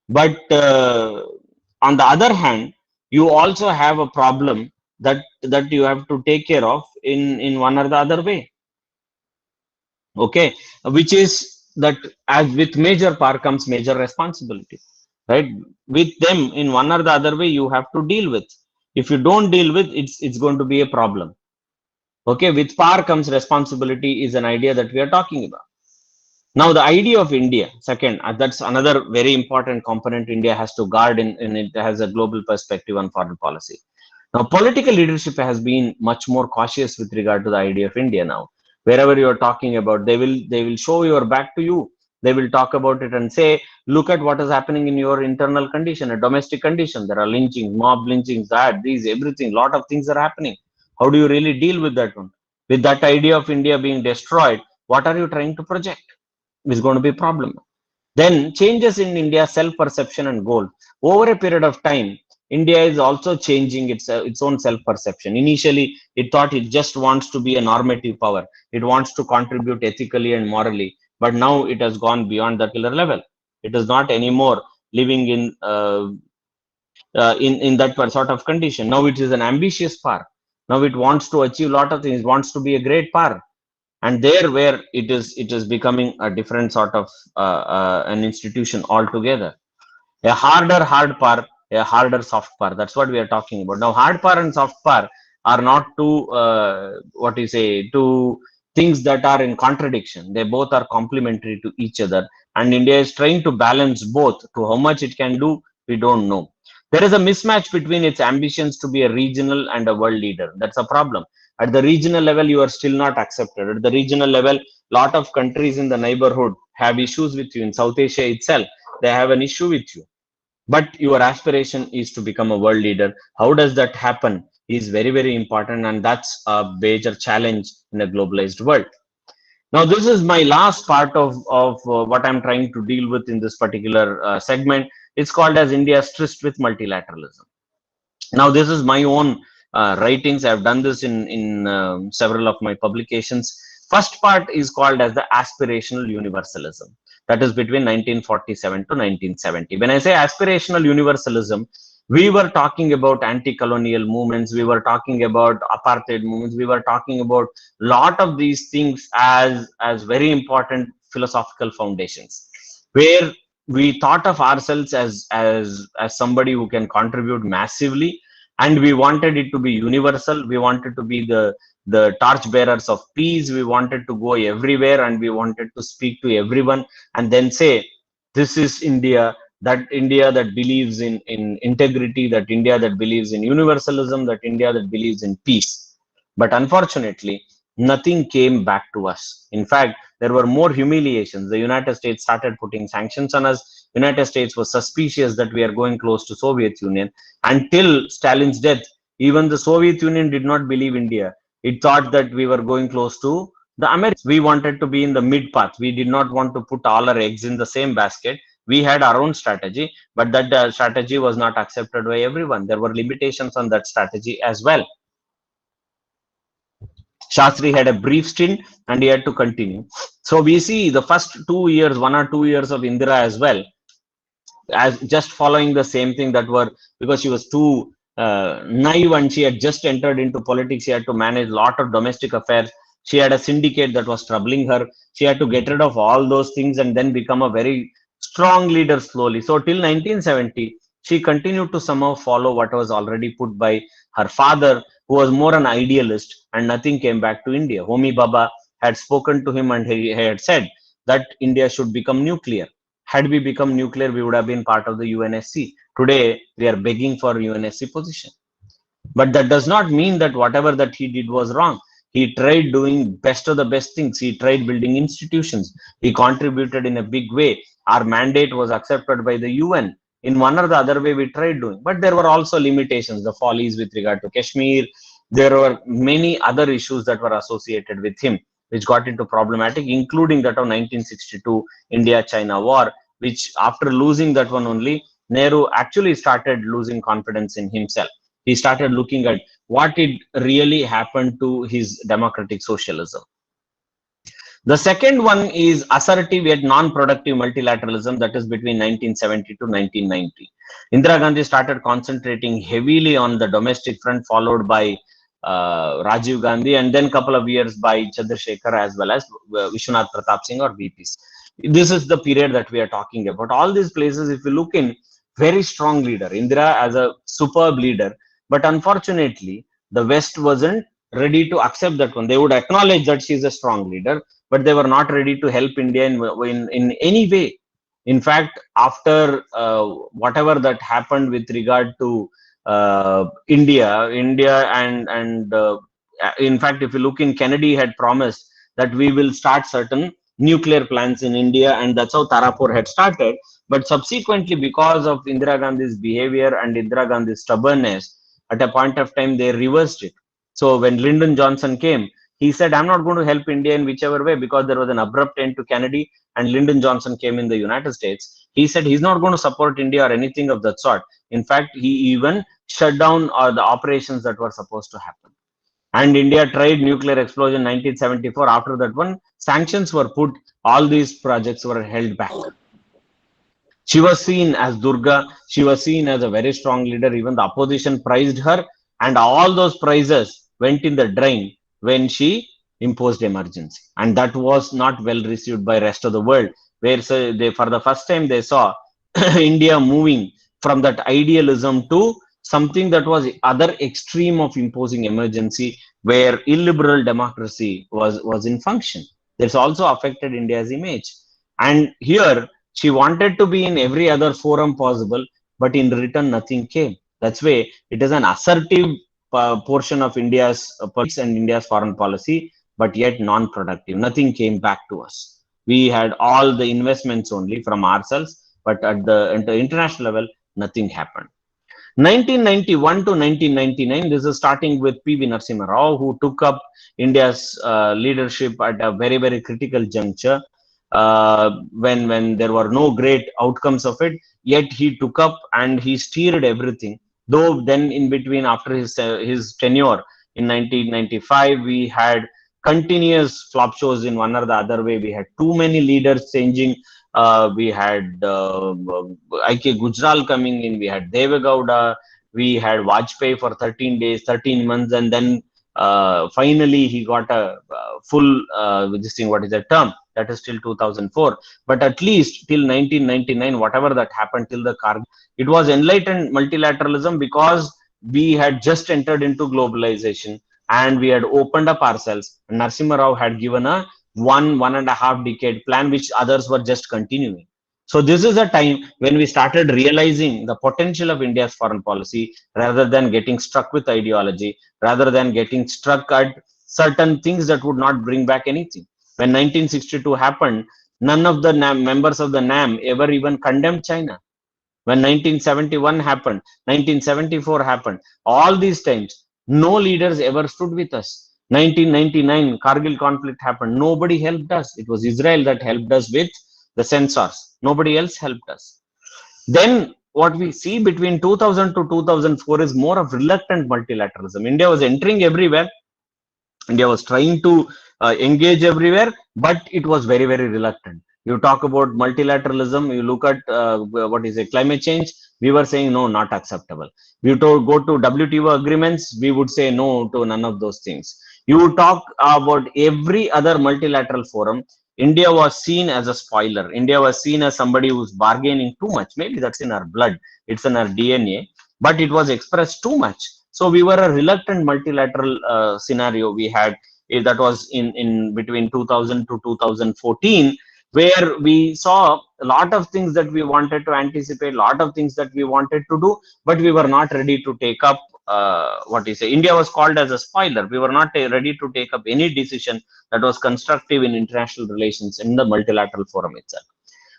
But on the other hand, you also have a problem that you have to take care of in one or the other way. Okay, which is that as with major power comes major responsibility, right? With them in one or the other way, you have to deal with. If you don't deal with, it's going to be a problem. Okay, with power comes responsibility is an idea that we are talking about. Now, the idea of India, second, that's another very important component India has to guard in it has a global perspective on foreign policy. Now, political leadership has been much more cautious with regard to the idea of India now. Wherever you are talking about, they will show your back to you. They will talk about it and say, look at what is happening in your internal condition, a domestic condition. There are lynchings, mob lynchings, these, everything, lot of things are happening. How do you really deal with that one? With that idea of India being destroyed, what are you trying to project? Is going to be a problem. Then changes in India's self-perception and goal. Over a period of time, India is also changing its own self-perception. Initially, it thought it just wants to be a normative power. It wants to contribute ethically and morally. But now it has gone beyond that killer level. It is not anymore living in that sort of condition. Now it is an ambitious power. Now it wants to achieve a lot of things. It wants to be a great power. And there where it is becoming a different sort of an institution altogether. A harder hard power, a harder soft power. That's what we are talking about. Now, hard power and soft power are not two two things that are in contradiction. They both are complementary to each other. And India is trying to balance both. To how much it can do, we don't know. There is a mismatch between its ambitions to be a regional and a world leader. That's a problem. At the regional level, you are still not accepted. At the regional level, lot of countries in the neighborhood have issues with you. In South Asia itself, they have an issue with you. But your aspiration is to become a world leader. How does that happen is very, very important. And that's a major challenge in a globalized world. Now, this is my last part of what I'm trying to deal with in this particular segment. It's called as India's tryst with multilateralism. Now, this is my own writings. I've done this in several of my publications. First part is called as the aspirational universalism. That is between 1947 to 1970. When I say aspirational universalism, we were talking about anti-colonial movements. We were talking about apartheid movements. We were talking about a lot of these things as very important philosophical foundations, where we thought of ourselves as somebody who can contribute massively, and we wanted it to be universal. We wanted to be the torch bearers of peace. We wanted to go everywhere and we wanted to speak to everyone and then say, this is India that believes in integrity, that India that believes in universalism, that India that believes in peace. But unfortunately, nothing came back to us. In fact, there were more humiliations. The United States started putting sanctions on us. United States was suspicious that we are going close to Soviet Union. Until Stalin's death, even the Soviet Union did not believe India. It thought that we were going close to the Americans. We wanted to be in the mid path. We did not want to put all our eggs in the same basket. We had our own strategy, but that strategy was not accepted by everyone. There were limitations on that strategy as well. Shastri had a brief stint and he had to continue. So we see the first 2 years, 1 or 2 years of Indira as well, as just following the same thing, that were because she was too naive and she had just entered into politics. She had to manage a lot of domestic affairs. She had a syndicate that was troubling her. She had to get rid of all those things and then become a very strong leader slowly. So till 1970, she continued to somehow follow what was already put by her father, who was more an idealist, and nothing came back to India. Homi Bhabha had spoken to him and he had said that India should become nuclear. Had we become nuclear, we would have been part of the UNSC. Today, we are begging for UNSC position. But that does not mean that whatever that he did was wrong. He tried doing best of the best things. He tried building institutions. He contributed in a big way. Our mandate was accepted by the UN. In one or the other way, we tried doing. But there were also limitations, the follies with regard to Kashmir, there were many other issues that were associated with him, which got into problematic, including that of 1962 India-China war, which after losing that one only, Nehru actually started losing confidence in himself. He started looking at what it really happened to his democratic socialism. The second one is assertive yet non-productive multilateralism, that is between 1970 to 1990. Indira Gandhi started concentrating heavily on the domestic front, followed by Rajiv Gandhi, and then a couple of years by Chandrasekhar as well as Vishwanath Pratap Singh or VP. This is the period that we are talking about. All these places, if you look in, very strong leader, Indira as a superb leader, but unfortunately, the West wasn't ready to accept that one. They would acknowledge that she's a strong leader, but they were not ready to help India in any way. In fact, after whatever that happened with regard to India and in fact, if you look in, Kennedy had promised that we will start certain nuclear plants in India, and that's how Tarapur had started. But subsequently, because of Indira Gandhi's behavior and Indira Gandhi's stubbornness, at a point of time, they reversed it. So when Lyndon Johnson came, he said, I'm not going to help India in whichever way, because there was an abrupt end to Kennedy and Lyndon Johnson came in the United States. He said he's not going to support India or anything of that sort. In fact, he even shut down the operations that were supposed to happen. And India tried nuclear explosion in 1974. After that one, sanctions were put, all these projects were held back. She was seen as Durga. She was seen as a very strong leader. Even the opposition prized her, and all those prizes went in the drain when she imposed emergency. And that was not well received by rest of the world, where they, for the first time, they saw India moving from that idealism to something that was other extreme of imposing emergency, where illiberal democracy was in function. This also affected India's image. And here, she wanted to be in every other forum possible, but in return, nothing came. That's why it is an assertive portion of India's politics and India's foreign policy, but yet non-productive. Nothing came back to us. We had all the investments only from ourselves, but at the international level, nothing happened. 1991 to 1999, this is starting with P.V. Narasimha Rao, who took up India's leadership at a very, very critical juncture. When there were no great outcomes of it, yet he took up and he steered everything. Though then in between, after his tenure in 1995, we had continuous flop shows in one or the other way. We had too many leaders changing. We had I.K. Gujral coming in. We had Deve Gowda. We had Vajpayee for 13 days, 13 months, and then finally he got a full this thing. What is the term? That is till 2004. But at least till 1999, whatever that happened till the Kargil, it was enlightened multilateralism, because we had just entered into globalization and we had opened up ourselves. Narasimha Rao had given a 1.5 decade plan, which others were just continuing. So this is a time when we started realizing the potential of India's foreign policy, rather than getting struck with ideology, rather than getting struck at certain things that would not bring back anything. When 1962 happened, none of the members of the NAM ever even condemned China. When 1971 happened, 1974 happened, all these times, no leaders ever stood with us. 1999, Kargil conflict happened. Nobody helped us. It was Israel that helped us with the censors. Nobody else helped us. Then what we see between 2000 to 2004 is more of reluctant multilateralism. India was entering everywhere. India was trying to engage everywhere, but it was very, very reluctant. You talk about multilateralism, you look at what is it, climate change, we were saying no, not acceptable. We go to WTO agreements, we would say no to none of those things. You talk about every other multilateral forum, India was seen as a spoiler. India was seen as somebody who's bargaining too much. Maybe that's in our blood, it's in our DNA, but it was expressed too much. So we were a reluctant multilateral scenario we had. That was in between 2000 to 2014, where we saw a lot of things that we wanted to anticipate, a lot of things that we wanted to do, but we were not ready to take up what you say. India was called as a spoiler. We were not ready to take up any decision that was constructive in international relations in the multilateral forum itself.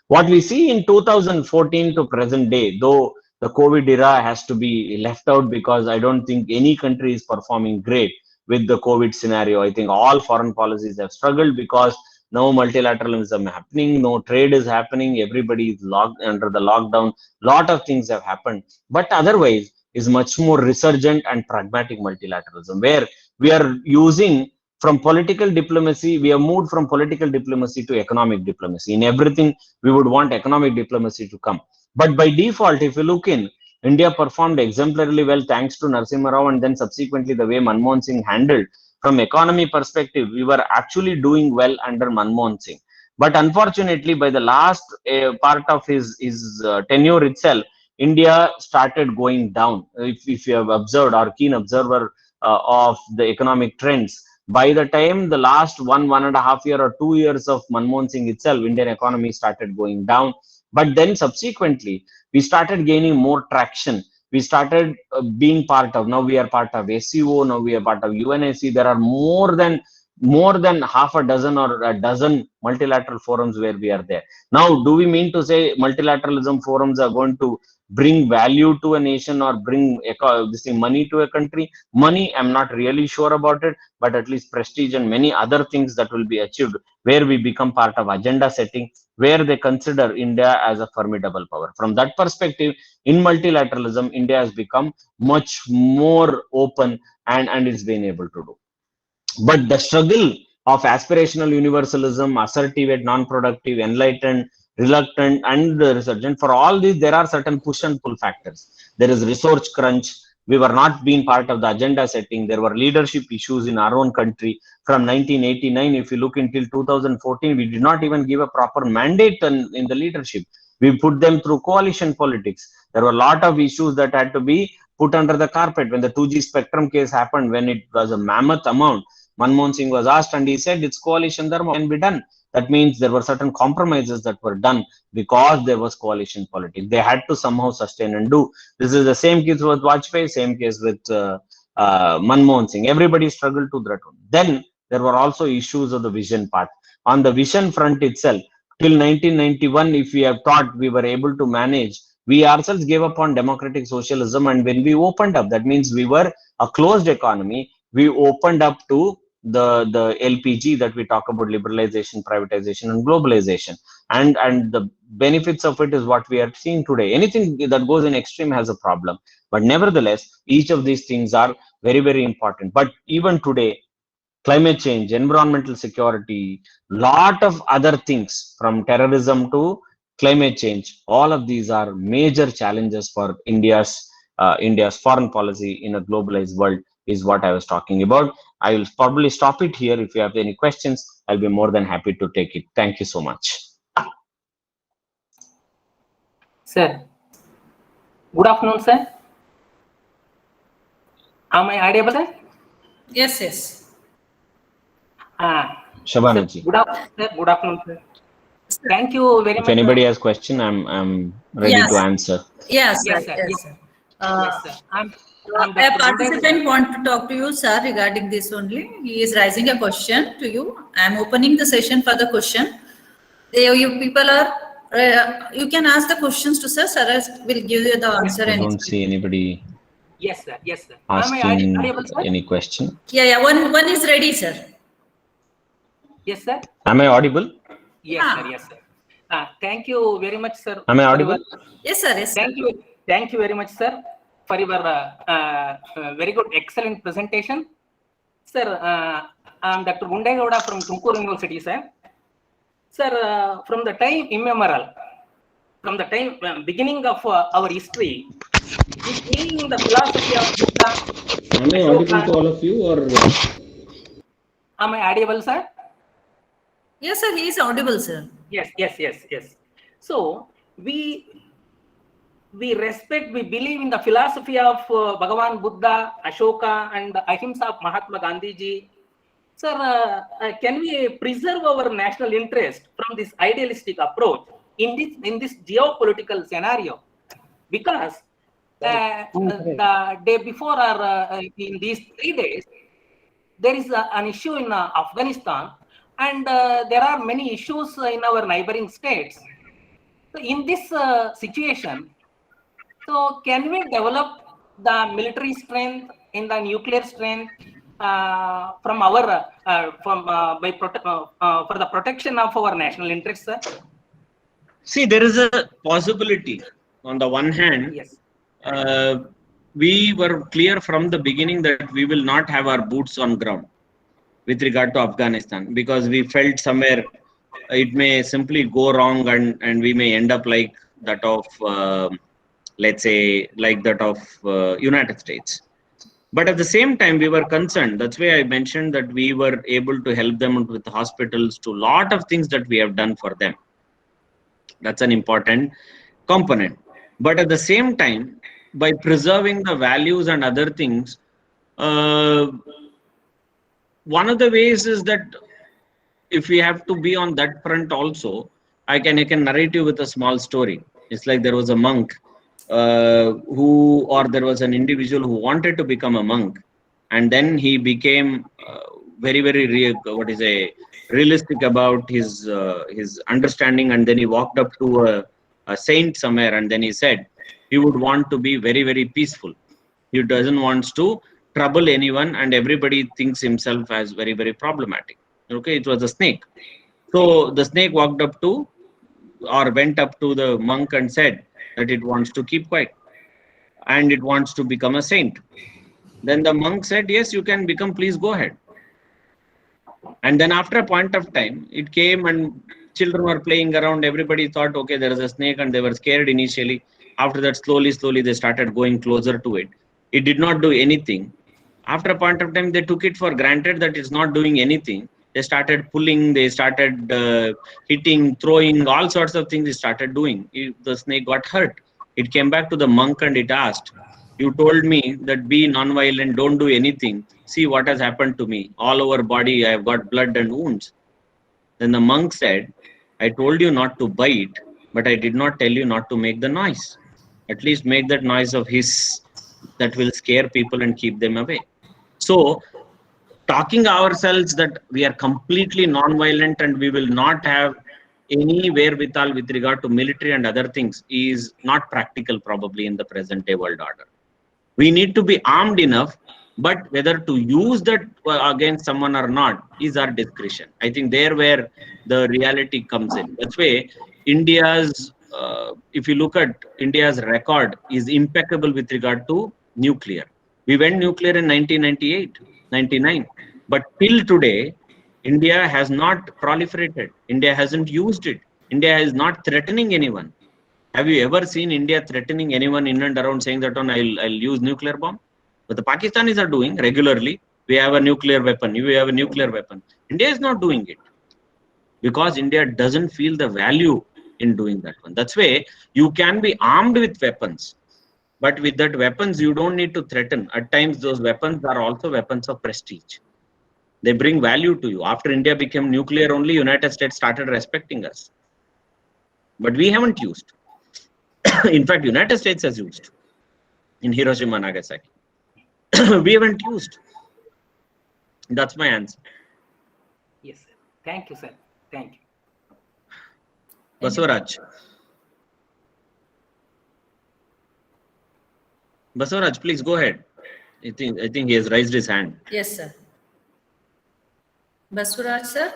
What we see in 2014 to present day, though the COVID era has to be left out because I don't think any country is performing great with the COVID scenario. I think all foreign policies have struggled because no multilateralism happening, no trade is happening, everybody is locked under the lockdown. Lot of things have happened, but otherwise is much more resurgent and pragmatic multilateralism, where we are using from political diplomacy, we have moved from political diplomacy to economic diplomacy. In everything, we would want economic diplomacy to come. But by default, if you look in, India performed exemplarily well thanks to Narasimha Rao, and then subsequently the way Manmohan Singh handled. From economy perspective, we were actually doing well under Manmohan Singh. But unfortunately, by the last part of his tenure itself, India started going down. If you have observed, or keen observer of the economic trends, by the time the last 1.5 year or 2 years of Manmohan Singh itself, Indian economy started going down. But then subsequently, we started gaining more traction. We started being part of, now we are part of SCO, now we are part of UNSC. There are more than half a dozen or a dozen multilateral forums where we are there. Now, do we mean to say multilateralism forums are going to bring value to a nation or bring money to a country? Money, I'm not really sure about it, but at least prestige and many other things that will be achieved where we become part of agenda setting, where they consider India as a formidable power. From that perspective, in multilateralism, India has become much more open and is being able to do. But the struggle of aspirational universalism, assertive and non-productive, enlightened, reluctant, and resurgent, for all these, there are certain push and pull factors. There is resource crunch. We were not being part of the agenda setting. There were leadership issues in our own country. From 1989, if you look until 2014, we did not even give a proper mandate in the leadership. We put them through coalition politics. There were a lot of issues that had to be put under the carpet. When the 2G spectrum case happened, when it was a mammoth amount, Manmohan Singh was asked and he said it's coalition dharma can be done. That means there were certain compromises that were done because there was coalition politics. They had to somehow sustain and do. This is the same case with Vajpayee, same case with Manmohan Singh. Everybody struggled to that one. Then there were also issues of the vision part. On the vision front itself, till 1991, if we have thought we were able to manage, we ourselves gave up on democratic socialism. And when we opened up, that means we were a closed economy. We opened up to the LPG that we talk about, liberalization, privatization, and globalization. And the benefits of it is what we are seeing today. Anything that goes in extreme has a problem. But nevertheless, each of these things are very, very important. But even today, climate change, environmental security, lot of other things, from terrorism to climate change, all of these are major challenges for India's foreign policy in a globalized world, is what I was talking about. I will probably stop it here. If you have any questions, I'll be more than happy to take it. Thank you so much. Sir, good afternoon, sir. Am I audible, sir? Yes, yes. Shabana ji. Good afternoon, sir. Thank you very much. If anybody has question, I'm ready to answer. Yes, Yes, sir. sir. Yes, sir. Yes, sir. A participant want to talk to you, sir, regarding this only. He is raising a question to you. I am opening the session for the question. You people are, you can ask the questions to sir. Sir will give you the answer. I don't see anybody. Yes, sir. Yes, sir. Asking audible, sir? any question. Yeah. One is ready, sir. Yes, sir. Am I audible? Yes, sir. Yes, sir. Thank you very much, sir. Am I audible? Yes, sir. Yes, sir. Thank you very much, sir, for your very good, excellent presentation. Sir, I'm Dr. Gundai Gowda from Tumkur University, sir. Sir, from the time immemorial, from the time beginning of our history, being the philosophy of Buddha. Am I audible to all of you, or? Am I audible, sir? Yes, sir. He is audible, sir. Yes. So we respect, we believe in the philosophy of Bhagavan Buddha, Ashoka, and the Ahimsa of Mahatma Gandhi ji. Sir, can we preserve our national interest from this idealistic approach in this geopolitical scenario? Because the day before or in these 3 days, there is an issue in Afghanistan, and there are many issues in our neighboring states. So in this situation, So can we develop the military strength in the nuclear strength from our for the protection of our national interests, sir? See, there is a possibility. On the one hand, Yes. We were clear from the beginning that we will not have our boots on ground with regard to Afghanistan, because we felt somewhere it may simply go wrong, and we may end up like that of, let's say, like that of United States. But at the same time, we were concerned. That's why I mentioned that we were able to help them with hospitals, to a lot of things that we have done for them. That's an important component. But at the same time, by preserving the values and other things, one of the ways is that if we have to be on that front also, I can narrate you with a small story. It's like there was a monk there was an individual who wanted to become a monk, and then he became very realistic about his understanding, and then he walked up to a saint somewhere, and then he said he would want to be very peaceful. He doesn't want to trouble anyone, and everybody thinks himself as very problematic. Okay, it was a snake. So the snake went up to the monk and said that it wants to keep quiet and it wants to become a saint. Then the monk said, yes, you can become, please go ahead. And then after a point of time, it came and children were playing around. Everybody thought, okay, there is a snake, and they were scared initially. After that, slowly they started going closer to it. It did not do anything. After a point of time, they took it for granted that it's not doing anything. They started pulling, they started hitting, throwing, all sorts of things they started doing. The snake got hurt. It came back to the monk and it asked, you told me that be non-violent, don't do anything. See what has happened to me. All over body, I have got blood and wounds. Then the monk said, I told you not to bite, but I did not tell you not to make the noise. At least make that noise of hiss that will scare people and keep them away. So, talking ourselves that we are completely non-violent and we will not have any wherewithal with regard to military and other things is not practical probably in the present day world order. We need to be armed enough, but whether to use that against someone or not is our discretion. I think there where the reality comes in. That's why India's, if you look at India's record, is impeccable with regard to nuclear. We went nuclear in 1998, 99. But till today, India has not proliferated. India hasn't used it. India is not threatening anyone. Have you ever seen India threatening anyone in and around saying that I'll use nuclear bomb? But the Pakistanis are doing regularly. We have a nuclear weapon. We have a nuclear weapon. India is not doing it because India doesn't feel the value in doing that one. That's why you can be armed with weapons, but with that weapons, you don't need to threaten. At times, those weapons are also weapons of prestige. They bring value to you. After India became nuclear, only United States started respecting us. But we haven't used. In fact, United States has used in Hiroshima and Nagasaki. We haven't used. That's my answer. Yes, sir. Thank you, sir. Thank you. Basavaraj. Basavaraj, please go ahead. I think he has raised his hand. Yes, sir. Basavaraj, sir.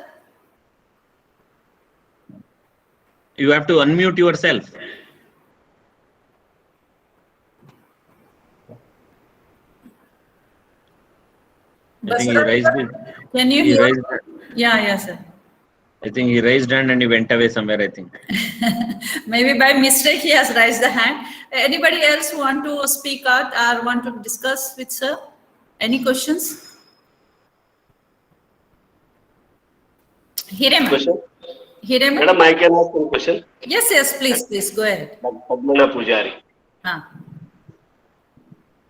You have to unmute yourself. I think he raised it. Can you hear? Yeah, sir. I think he raised hand and he went away somewhere, I think. Maybe by mistake he has raised the hand. Anybody else want to speak out or want to discuss with sir? Any questions? Hiram. Madam, I can ask one question. Yes, please go ahead. Padmana Pujari.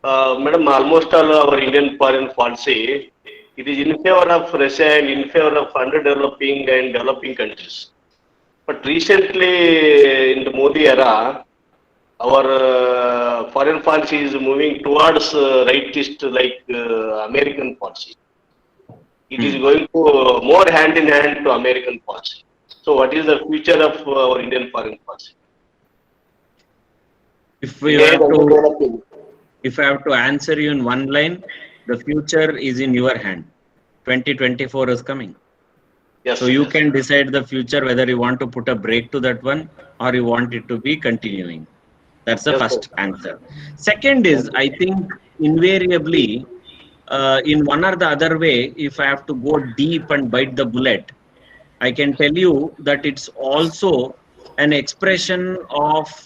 Madam, almost all our Indian foreign policy, it is in favor of Russia and in favor of underdeveloping and developing countries. But recently, in the Modi era, our foreign policy is moving towards rightist like American policy. It is going to more hand in hand to American policy. So what is the future of our Indian foreign policy? If we have to, if I have to answer you in one line, the future is in your hand. 2024 is coming. Yes, So you can decide the future whether you want to put a break to that one or you want it to be continuing. That's the Yes, first sir. answer. Second is, I think invariably, in one or the other way, if I have to go deep and bite the bullet, I can tell you that it's also an expression of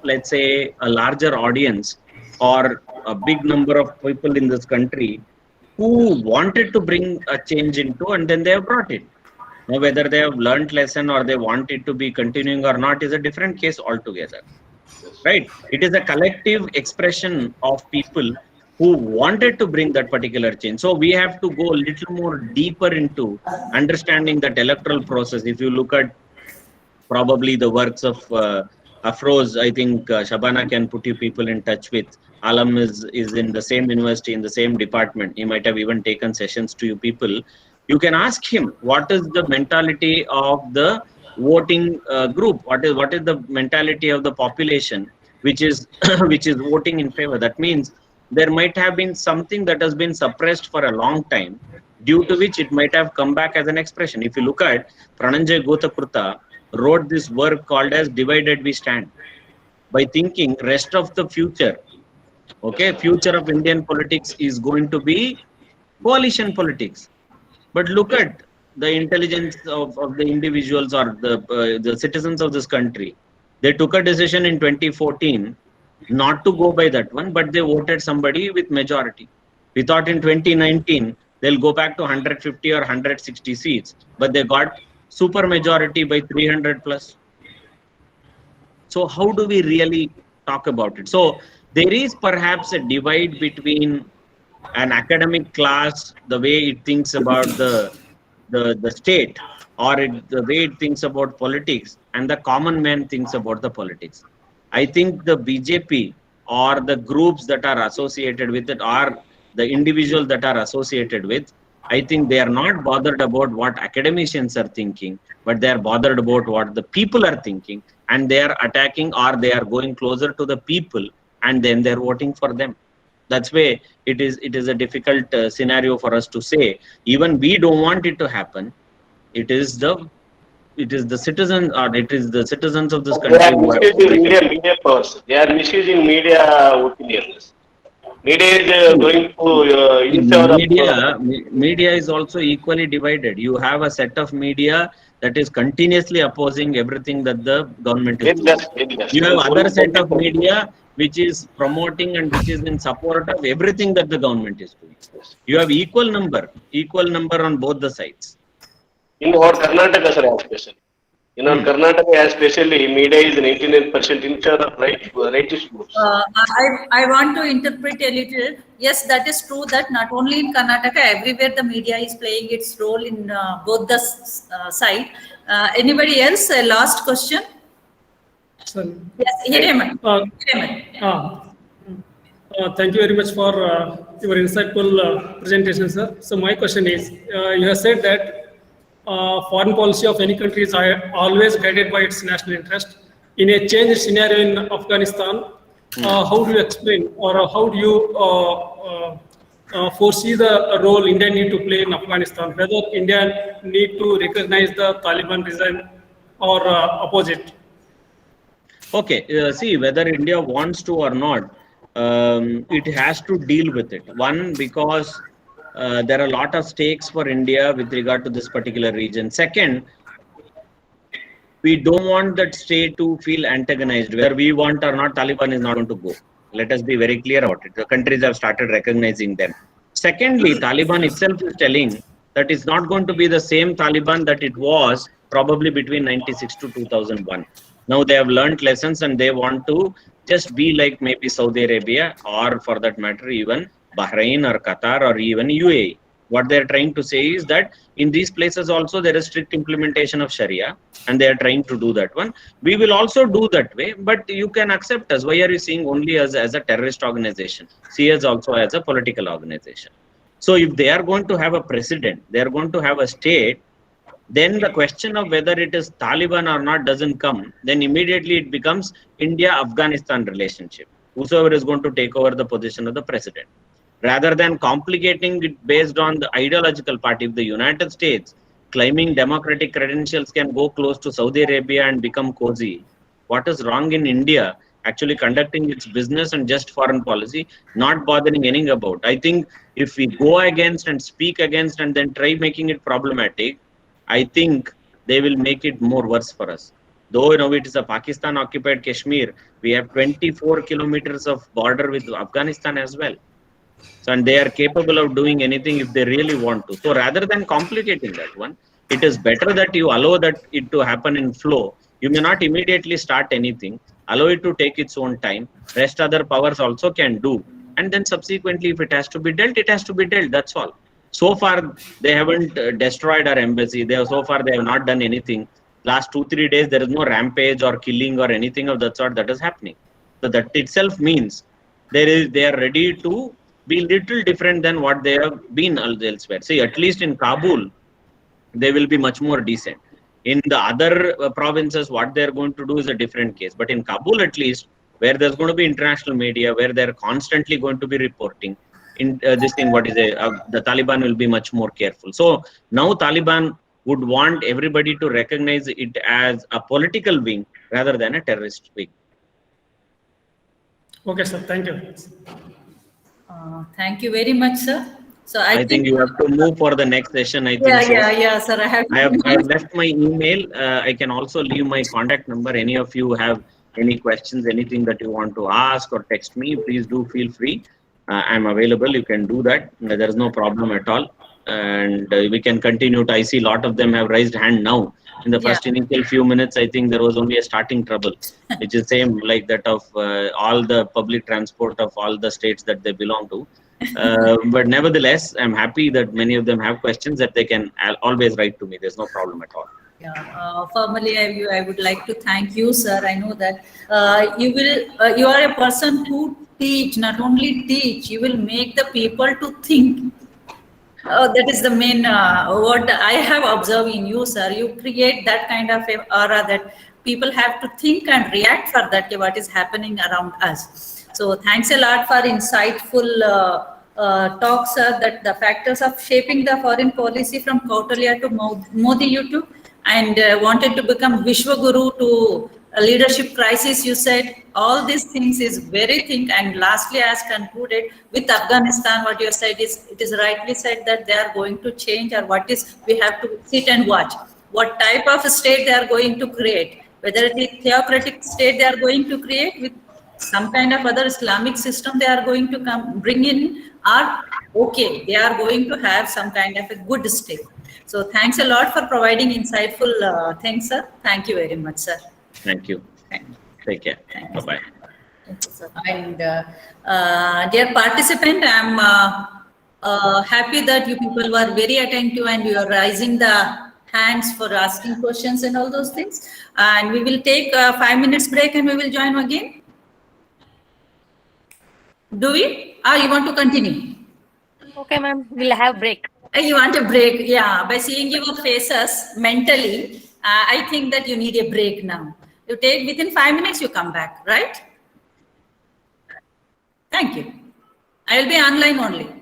let's say a larger audience or a big number of people in this country who wanted to bring a change into, and then they have brought it. Now, whether they have learned lesson or they want it to be continuing or not is a different case altogether, right? It is a collective expression of people who wanted to bring that particular change. So we have to go a little more deeper into understanding that electoral process. If you look at probably the works of Afroz, I think Shabana can put you people in touch with. Alam is in the same university, in the same department. He might have even taken sessions to you people. You can ask him what is the mentality of the voting group. What is the mentality of the population which is which is voting in favor. That means there might have been something that has been suppressed for a long time, due to which it might have come back as an expression. If you look at Prananjay Gotakurta, wrote this work called as Divided We Stand, by thinking rest of the future, okay, future of Indian politics is going to be coalition politics. But look at the intelligence of the individuals or the citizens of this country. They took a decision in 2014 not to go by that one, but they voted somebody with majority. We thought in 2019 they'll go back to 150 or 160 seats, but they got super majority by 300 plus. So how do we really talk about it? So there is perhaps a divide between an academic class, the way it thinks about the state, or the way it thinks about politics, and the common man thinks about the politics. I think the BJP or the groups that are associated with it, or the individuals that are associated with, I think they are not bothered about what academicians are thinking, but they are bothered about what the people are thinking, and they are attacking, or they are going closer to the people, and then they're voting for them. That's why it is a difficult scenario for us to say. Even we don't want it to happen. It is the citizens, or it is the citizens of this They country are who have misusing media powers. They are misusing media opinions. Media is going to in favor of. Media is also equally divided. You have a set of media that is continuously opposing everything that the government is Very doing. less, very less. You have other set of media which is promoting and which is in support of everything that the government is doing. You have equal number on both the sides. In our Karnataka, sir, especially. In our Karnataka, especially, media is 99% in favor of rightist groups. I want to interpret a little. Yes, that is true that not only in Karnataka, everywhere the media is playing its role in both the side. Anybody else? Last question. Sorry. Yes, Hireman. Thank you very much for your insightful presentation, sir. So my question is, you have said that foreign policy of any country is always guided by its national interest. In a changed scenario in Afghanistan, how do you explain, or how do you foresee the role India need to play in Afghanistan? Whether India need to recognize the Taliban regime or opposite? Okay, see, whether India wants to or not, it has to deal with it. One, because there are a lot of stakes for India with regard to this particular region. Second, we don't want that state to feel antagonized. Whether we want or not, Taliban is not going to go. Let us be very clear about it. The countries have started recognizing them. Secondly, Taliban itself is telling that it's not going to be the same Taliban that it was probably between 96 to 2001. Now they have learned lessons and they want to just be like maybe Saudi Arabia, or for that matter, even Bahrain or Qatar or even UAE. What they're trying to say is that in these places also there is strict implementation of Sharia, and they are trying to do that one. We will also do that way, but you can accept us. Why are you seeing only as a terrorist organization? See us also as a political organization. So if they are going to have a president, they are going to have a state, then the question of whether it is Taliban or not doesn't come. Then immediately it becomes India-Afghanistan relationship. Whosoever is going to take over the position of the president. Rather than complicating it based on the ideological party, if the United States claiming democratic credentials can go close to Saudi Arabia and become cozy, what is wrong in India actually conducting its business and just foreign policy, not bothering anything about? I think if we go against and speak against and then try making it problematic, I think they will make it more worse for us. Though it is a Pakistan occupied Kashmir, we have 24 kilometers of border with Afghanistan as well. So, and they are capable of doing anything if they really want to. So rather than complicating that one, it is better that you allow that it to happen in flow. You may not immediately start anything, allow it to take its own time. Rest other powers also can do. And then subsequently, if it has to be dealt, it has to be dealt. That's all. So far, they haven't destroyed our embassy. So far, they have not done anything. Last 2-3 days, there is no rampage or killing or anything of that sort that is happening. So that itself means they are ready to be little different than what they have been elsewhere. See, at least in Kabul, they will be much more decent. In the other provinces, what they're going to do is a different case. But in Kabul, at least, where there's going to be international media, where they're constantly going to be reporting, in this thing, the Taliban will be much more careful. So now Taliban would want everybody to recognize it as a political wing rather than a terrorist wing. Okay, sir. Thank you. Thank you very much, sir. So I think you have to move for the next session. I think yeah, sir. I have left my email. I can also leave my contact number. Any of you have any questions, anything that you want to ask or text me, please do feel free. I'm available. You can do that. There is no problem at all. And we can continue to, I see a lot of them have raised hand now. In the first initial few minutes, I think there was only a starting trouble, which is same like that of all the public transport of all the states that they belong to. But nevertheless, I'm happy that many of them have questions that they can always write to me. There's no problem at all. Yeah, formally, I would like to thank you, sir. I know that you are a person who teach, not only teach, you will make the people to think. That is the main what I have observed in you, sir. You create that kind of aura that people have to think and react for that, what is happening around us. So thanks a lot for insightful talk, sir, that the factors of shaping the foreign policy from Kautilya to Modi YouTube, and wanted to become Vishwaguru to a leadership crisis, you said. All these things is very thing. And lastly, as concluded with Afghanistan, what you said is, it is rightly said that they are going to change, or what is, we have to sit and watch what type of a state they are going to create, whether it is theocratic state they are going to create with some kind of other Islamic system they are going to bring in, or okay, they are going to have some kind of a good state. So thanks a lot for providing insightful things, sir. Thank you very much, sir. Thank you. Take care. Bye-bye. And dear participant, I'm happy that you people were very attentive and you are raising the hands for asking questions and all those things. And we will take a 5 minutes break and we will join again. Do we? You want to continue? Okay, ma'am. We'll have break. You want a break? Yeah. By seeing your faces mentally, I think that you need a break now. You take within 5 minutes, you come back, right? Thank you. I will be online only.